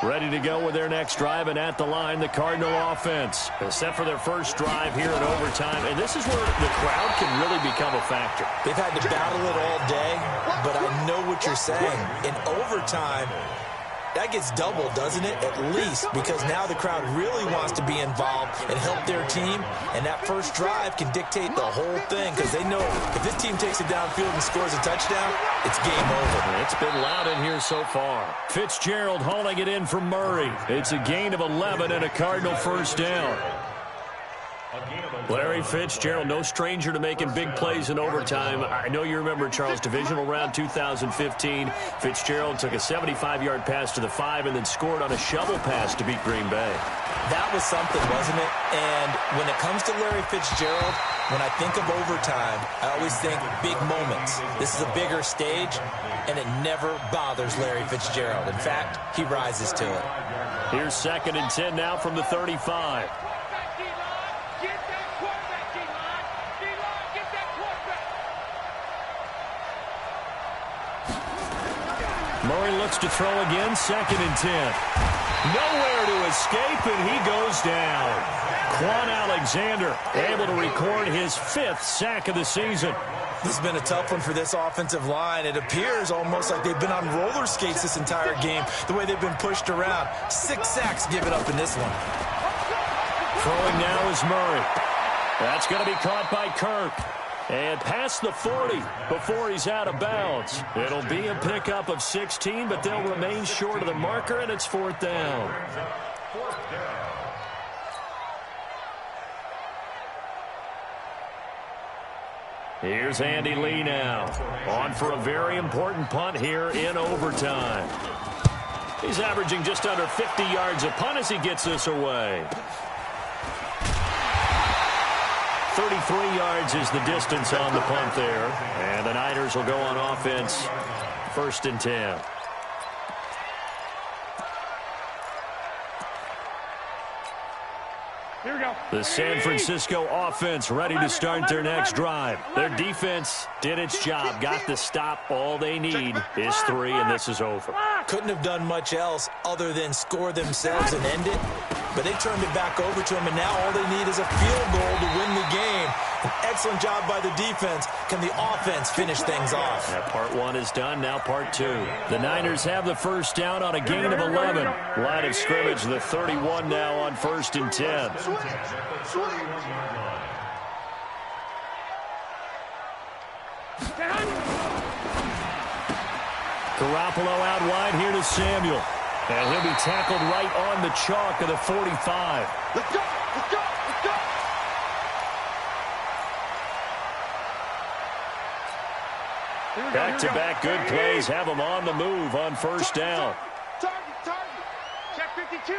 Ready to go with their next drive, and at the line, the Cardinal offense. They're set for their first drive here in overtime, and this is where the crowd can really become a factor. They've had to battle it all day, but I know what you're saying. In overtime, that gets doubled, doesn't it? At least, because now the crowd really wants to be involved and help their team, and that first drive can dictate the whole thing, because they know if this team takes it downfield and scores a touchdown, it's game over. It's been loud in here so far. Fitzgerald hauling it in for Murray. It's a gain of 11 and a Cardinal first down. A Larry Fitzgerald, no stranger to making big plays in overtime. I know you remember, Charles, divisional round 2015. Fitzgerald took a 75-yard pass to the 5 and then scored on a shovel pass to beat Green Bay. That was something, wasn't it? And when it comes to Larry Fitzgerald, when I think of overtime, I always think big moments. This is a bigger stage, and it never bothers Larry Fitzgerald. In fact, he rises to it. Here's 2nd and 10 now from the 35. Murray looks to throw again, 2nd and 10. Nowhere to escape, and he goes down. Quan Alexander able to record his 5th sack of the season. This has been a tough one for this offensive line. It appears almost like they've been on roller skates this entire game, the way they've been pushed around. 6 sacks given up in this one. Throwing now is Murray. That's going to be caught by Kirk. And past the 40 before he's out of bounds. It'll be a pickup of 16, but they'll remain short of the marker, and it's 4th down. Here's Andy Lee now. On for a very important punt here in overtime. He's averaging just under 50 yards a punt as he gets this away. 33 yards is the distance on the punt there. And the Niners will go on offense. 1st and 10. Here we go. The San Francisco offense ready to start their next drive. Their defense did its job, got the stop. All they need is 3, and this is over. Couldn't have done much else other than score themselves and end it. But they turned it back over to him, and now all they need is a field goal to win the game. An excellent job by the defense. Can the offense finish things off? That part 1 is done, now part 2. The Niners have the first down on a gain of 11. Line of scrimmage, the 31 now on 1st and 10. Garoppolo out wide here to Samuel. And he'll be tackled right on the chalk of the 45. Let's go! Let's go! Let's go! Back-to-back good plays have them on the move on 1st down. Target! Check 52.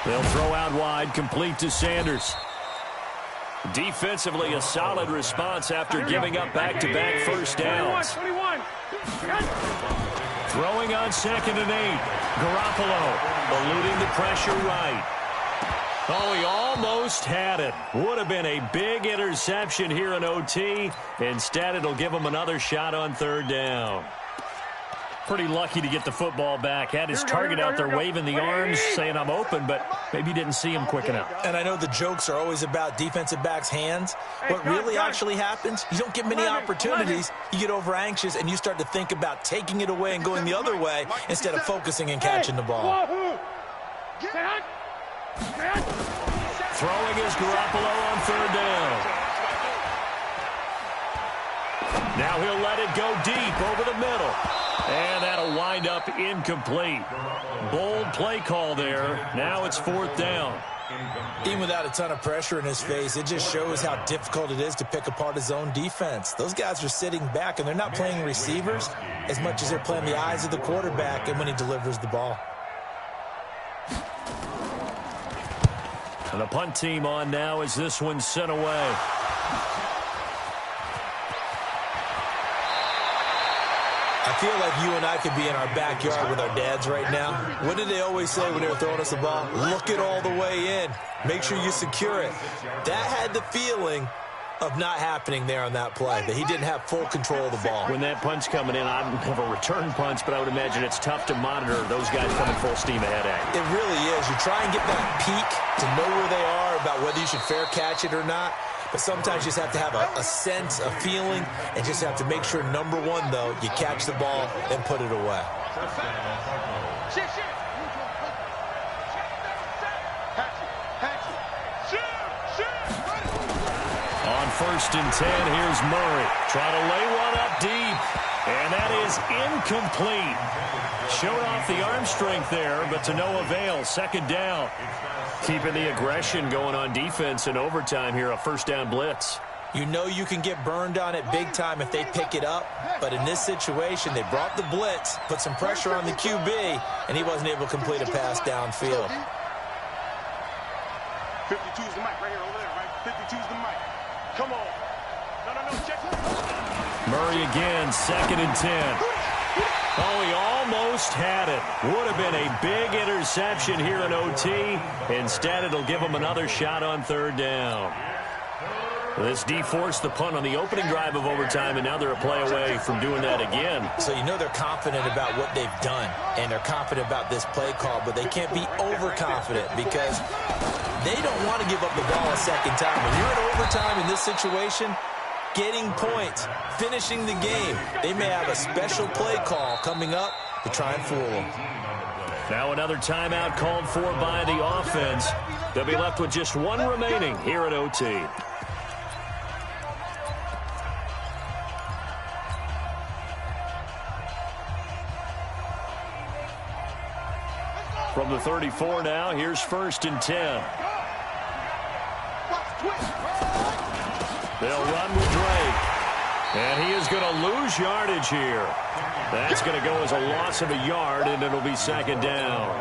They'll throw out wide, complete to Sanders. Defensively, a solid response after giving up back-to-back 1st downs. 21. Throwing on 2nd and 8. Garoppolo eluding the pressure right. Oh, he almost had it. Would have been a big interception here in OT. Instead, it'll give him another shot on 3rd down. Pretty lucky to get the football back. Had his target out there waving the arms, saying I'm open, but maybe didn't see him quick enough. And I know the jokes are always about defensive backs' hands. What really actually happens, you don't get many opportunities. You get over anxious, and you start to think about taking it away and going the other way instead of focusing and catching the ball. Throwing is Garoppolo on 3rd down. Now he'll let it go deep over the middle. And that'll wind up incomplete. Bold play call there. Now it's 4th down. Even without a ton of pressure in his face, it just shows how difficult it is to pick apart his own defense. Those guys are sitting back, and they're not playing receivers as much as they're playing the eyes of the quarterback and when he delivers the ball. And the punt team on now as this one's sent away. I feel like you and I could be in our backyard with our dads right now. What did they always say when they were throwing us the ball? Look it all the way in. Make sure you secure it. That had the feeling of not happening there on that play, that he didn't have full control of the ball. When that punt's coming in, I don't have a return punch, but I would imagine it's tough to monitor those guys coming full steam ahead at you. It really is. You try and get that peek to know where they are, about whether you should fair catch it or not. But sometimes you just have to have a sense, a feeling, and just have to make sure, number one, though, you catch the ball and put it away. On 1st and 10, here's Murray. Trying to lay one up deep. And that is incomplete. Showed off the arm strength there, but to no avail. Second down. Keeping the aggression going on defense in overtime here, a first down blitz. You know you can get burned on it big time if they pick it up, but in this situation, they brought the blitz, put some pressure on the QB, and he wasn't able to complete a pass downfield. 52's the mic right here over there, right? 52's the mic. Come on. No, check. Murray again, 2nd and 10. Oh, he almost had it. Would have been a big interception here in OT. Instead, it'll give him another shot on 3rd down. This de-forced the punt on the opening drive of overtime, and now they're a play away from doing that again. So you know they're confident about what they've done, and they're confident about this play call, but they can't be overconfident because they don't want to give up the ball a second time. When you're in overtime in this situation, getting points, finishing the game, they may have a special play call coming up to try and fool them. Now another timeout called for by the offense. They'll be left with just one remaining here at OT. From the 34 now, here's 1st and 10. They'll run with Drake. And he is going to lose yardage here. That's going to go as a loss of a yard, and it'll be 2nd down.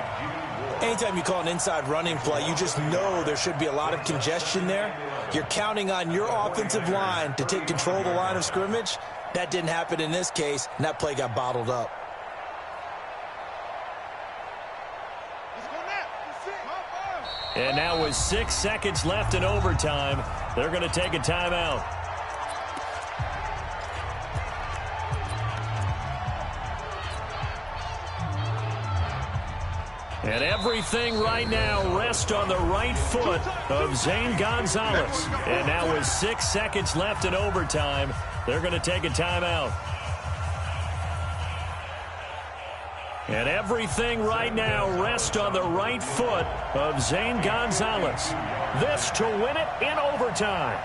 Anytime you call an inside running play, you just know there should be a lot of congestion there. You're counting on your offensive line to take control of the line of scrimmage. That didn't happen in this case, and that play got bottled up. And now with 6 seconds left in overtime, they're going to take a timeout. And everything right now rests on the right foot of Zane Gonzalez. And now with 6 seconds left in overtime, they're going to take a timeout. And everything right now rests on the right foot of Zane Gonzalez. This to win it in overtime.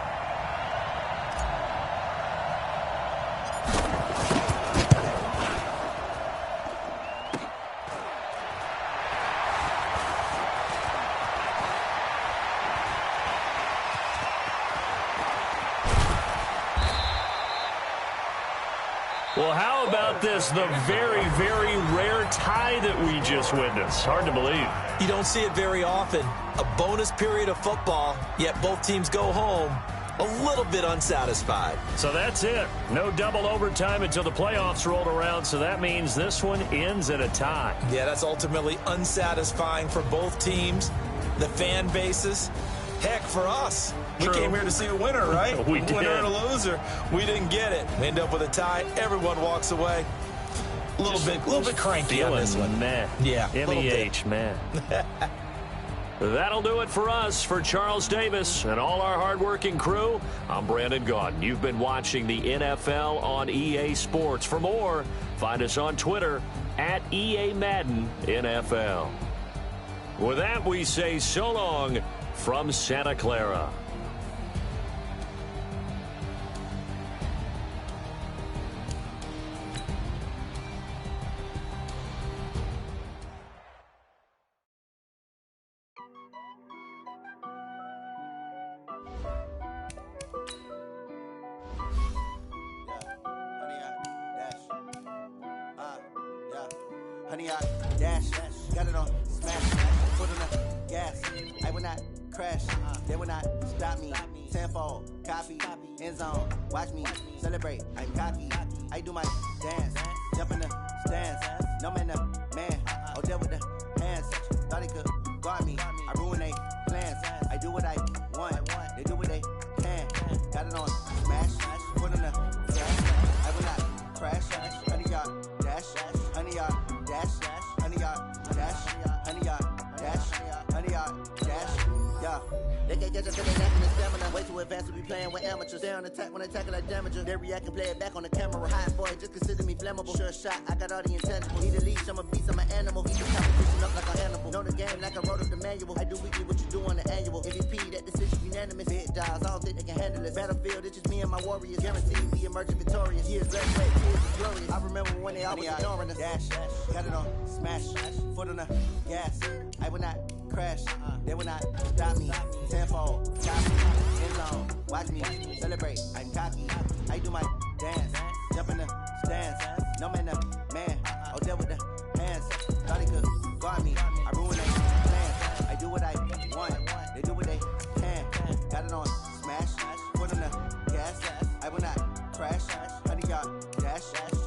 Well, how about this, the very, very rare tie that we just witnessed? Hard to believe. You don't see it very often. A bonus period of football, yet both teams go home a little bit unsatisfied. So that's it. No double overtime until the playoffs rolled around, so that means this one ends in a tie. Yeah, that's ultimately unsatisfying for both teams, the fan bases. Heck, for us, we came here to see a winner, right? We did. Winner and a loser. We didn't get it. We end up with a tie. Everyone walks away. A little bit cranky on this one. Meh. Yeah, MEH, man. That'll do it for us. For Charles Davis and all our hardworking crew, I'm Brandon Gaudin. You've been watching the NFL on EA Sports. For more, find us on Twitter at EA Madden NFL. With that, we say so long from Santa Clara. Honey, I dash, got it on smash, foot on the gas. I will not crash, they will not stop me. Tenfold, copy, end zone, watch me celebrate. I'm cocky, I do my dance, jump in the stands. No man, the man, oh there with the hands. Thought he could guard me, I ruin they plans. I do what I want, they do what they can. Got it on smash, foot on the gas. I will not crash, honey, y'all dash, honey, y'all. Honey, dash, honey, dash, honey, dash, yeah. They can't catch up to their neck and the stamina. Way too advanced to be playing with amateurs. Stay on attack when attacking like damager. They react and play it back on the camera. High boy, just consider me flammable. Sure shot, I got all the intangibles. Need a leash, I'm a beast, I'm an animal. Eat the competition up like an animal. Know the game like I wrote up the manual. I do weekly what you do on the annual. MVP, that decision be unanimous. Big dogs, I don't think they can handle it. Battlefield, it's just me and my warriors. Guaranteed we emerging victorious. Years less wet, tears is glorious. I remember when they always ignoring us. Dash, got it on, smash, foot on the gas. I will not crash, they will not stop me. Tenfold, stop me, end zone, watch me celebrate. I'm cocky, I do my dance, jump in the stands. No man, the man, oh, there with the hands. Thought he could guard me, I ruin their plans. I do what I want, they do what they can. Got it on, smash, foot on the gas. I will not crash, 100 yard dash,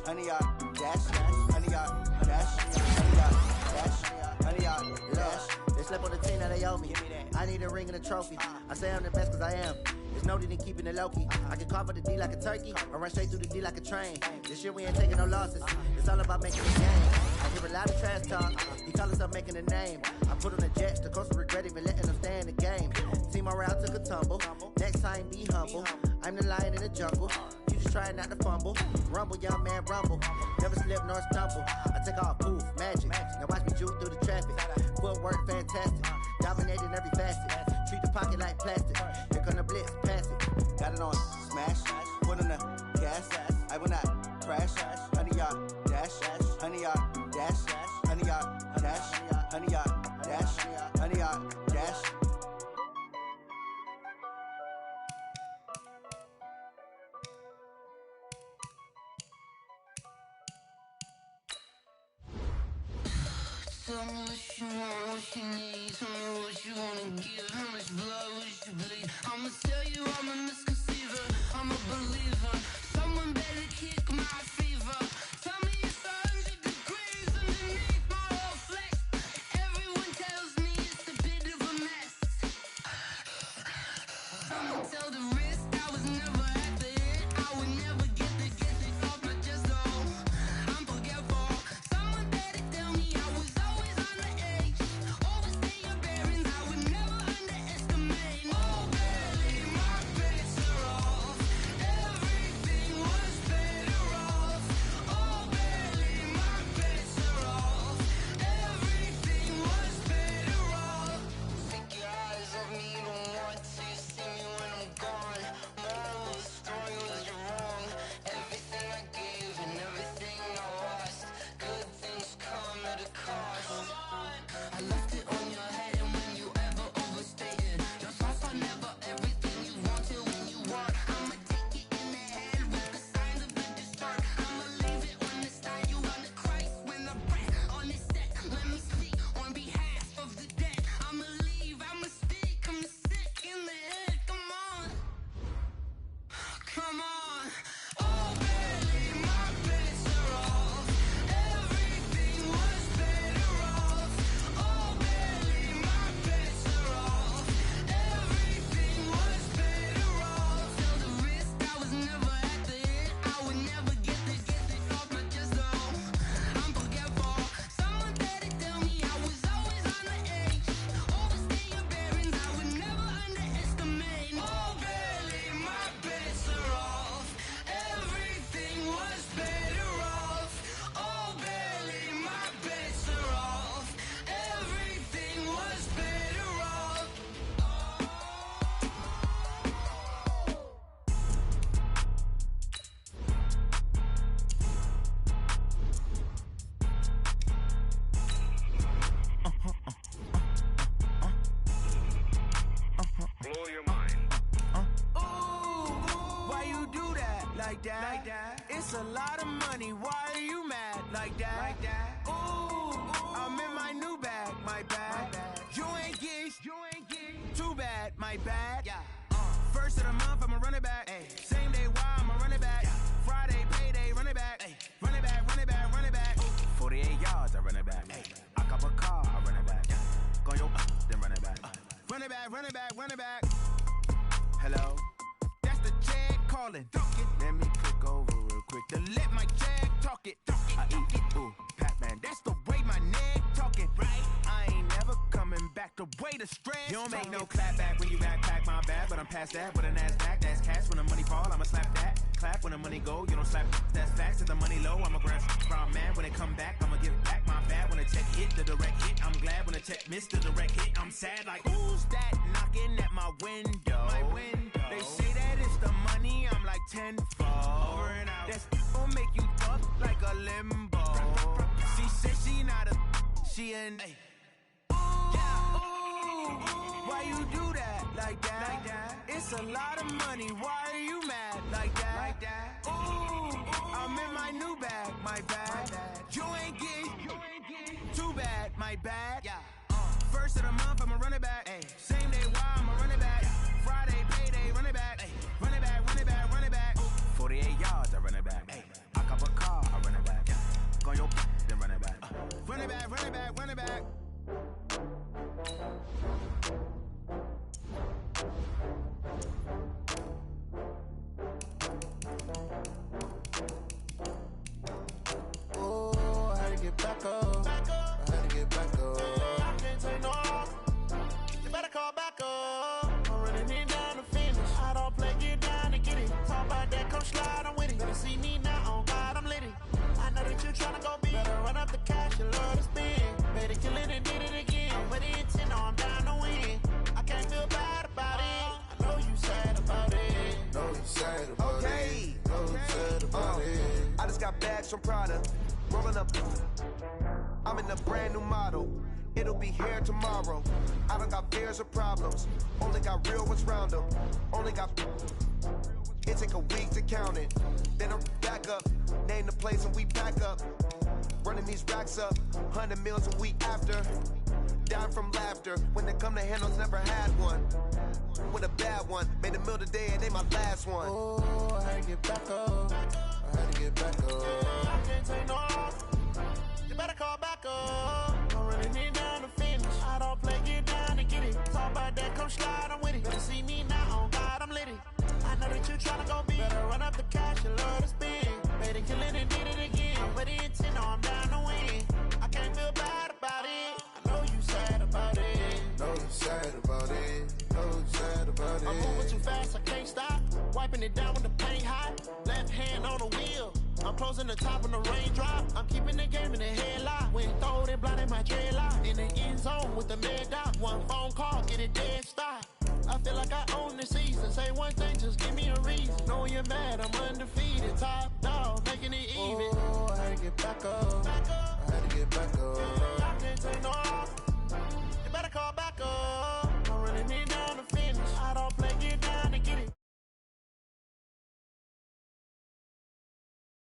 100 yard dash, 100 yard dash, 100 yard dash, 100 yard dash. They slept on the team that they owe me. I need a ring and a trophy. I say I'm the best cause I am. There's no need in keeping it low-key. I can carve up the D like a turkey or run straight through the D like a train. This year we ain't taking no losses. It's all about making a game. I hear a lot of trash talk. He call us up making a name. I put on the jets. The coach will regret even letting them stay in the game. Team around took a tumble. Next time be humble. I'm the lion in the jungle. You just trying not to fumble. Rumble, young man, rumble. Never slip nor stumble. I take off, poof, magic. Now watch me juke through the traffic. Footwork fantastic. Dominating every facet. Treat the pocket like plastic. Here come the blitz, pass it. Got it on, smash. Foot on the gas. I will not crash. 100 yard dash. 100 yard dash. 100 yard dash. 100 yard dash. 100 yard dash. Tell me what you want, what you need. Tell me what you wanna give. How much blood would you bleed? I'ma tell you I'm a misconceiver. I'm a believer. Someone better kick my fever. Tell me it's 100 degrees underneath my whole flesh. Everyone tells me it's a bit of a mess. Someone tell the risk I was never at the end. I would never get this off my chest though. I'm forgetful. Someone better tell me I was always on the edge. Overstay your bearings, I would never underestimate. Oh, barely my bets are off. Everything was better off. Oh, barely my bets are off. Everything was better off. Take your eyes off me, don't want to see me when I'm gone. Moral of the story was you're wrong. Everything I gave and everything I lost. Good things come at a cost. I left it on your head, and when you ever overstated, your thoughts are never everything you wanted when you want. I'ma take it in the head with the signs of the distort. I'ma leave it on the side, you on the Christ when the breath on the set. Let me speak on behalf of the dead. I'ma leave, I'ma speak, I'm sick in the head. Come on, come on. Oh, barely my bets are off. Everything was better off. Oh, barely my bets are off. Everything was better off. Till the risk I was never at the end. I would never get this off my chest though. I'm forgetful. Someone better tell me I was always on the edge. Overstay your bearings, I would never underestimate. Oh, barely my bets are off. Everything was better off. Oh, barely my bets are off. Everything was better off. Blow your mind. Why you do that? Like that? It's a lot of money. Why are you mad? Like that? Ooh, I'm in my new bag. My bad. You ain't geek. Too bad. My bad. First of the month, I'ma run it back. Same day, why I'ma run it back. Friday, payday, run it back. Run it back. 48 yards, I run it back. I cop a car, I run it back. Go yo, then run it back. Run it back. Hello? That's the check calling. Let me click over real quick to let my check talk it. I eat it, ooh, Pac-Man. That's the way my neck talking. Right? I ain't never coming back. The way the stress. You don't make no clap back when you backpack my bag, but I'm past that with a NASDAQ. That's cash. When the money fall, I'ma slap that. Clap when the money go, you don't slap. That's facts. If the money low, I'ma grab from man. When it come back, I'ma give back my bad. When the check hit, the direct hit. I'm glad when the check missed the direct hit. I'm sad like who's that knocking at my window. They say that it's the money, I'm like tenfold. Over and out. That's gon' make you fuck like a limbo. She said she not a, she an. Why you do that like that? It's a lot of money. Why are you mad like that? Ooh, I'm in my new bag, my bad. You ain't getting too bad, my bad. First of the month, I'ma run it back. Same day, why I'ma run it back. Friday, payday, run it back. Run it back, run it back, run it back. 48 yards, I run it back. I cop a car, I run it back. Go your then run it back. Run it back, run it back, run it back. Oh, I had to get back up. I had to get back up. I can't take no off. You better call back up. I'm running in down the finish. I don't play, get down and get it. Talk about that, come slide, I'm with it. Better see me now, on God, I'm lit it. I know that you tryna go big. Better run up the cash, you love to spend. Better kill it and did it again. With the intent, no, I'm down to win. I can't feel bad about it. I know you sad about it. Know you sad about it. Know you sad about it. I just got bags from Prada. Rolling up. I'm in a brand new model. It'll be here tomorrow. I don't got fears or problems. Only got real ones round them. Only got. It take a week to count it. Then I'm back up. Name the place and we pack up. Running these racks up. 100 meals a week after. Dying from laughter. When they come to handles, never had one. With a bad one. Made a meal today and they my last one. Oh, I had to get back up. I had to get back up. I can't take no off. You better call back up. I'm running in down the finish. I don't play, get down and get it. Talk about that, come slide, I'm with it. Better see me now, on God, I'm lit it. I know that you tryna go big. Better run up the cash, you love to spend. Made it, kill it, and did it again. With the intent, no, I'm down to win. I can't feel bad about it. I know you sad about it. Know you sad about it. Know you sad about it. I'm moving too fast, I can't stop. Wiping it down with the paint hot. Left hand on the wheel. I'm closing the top when the raindrop. I'm keeping the game in the headlock. When throwed it, blinded my dreadlock. In the end zone with the mad dot. One phone call, get it dead stop. I feel like I own the season. Say one thing, just give me a reason. Knowing you're mad, I'm undefeated. Top dog, making it even. Oh, I had to get back up. I had to get back up.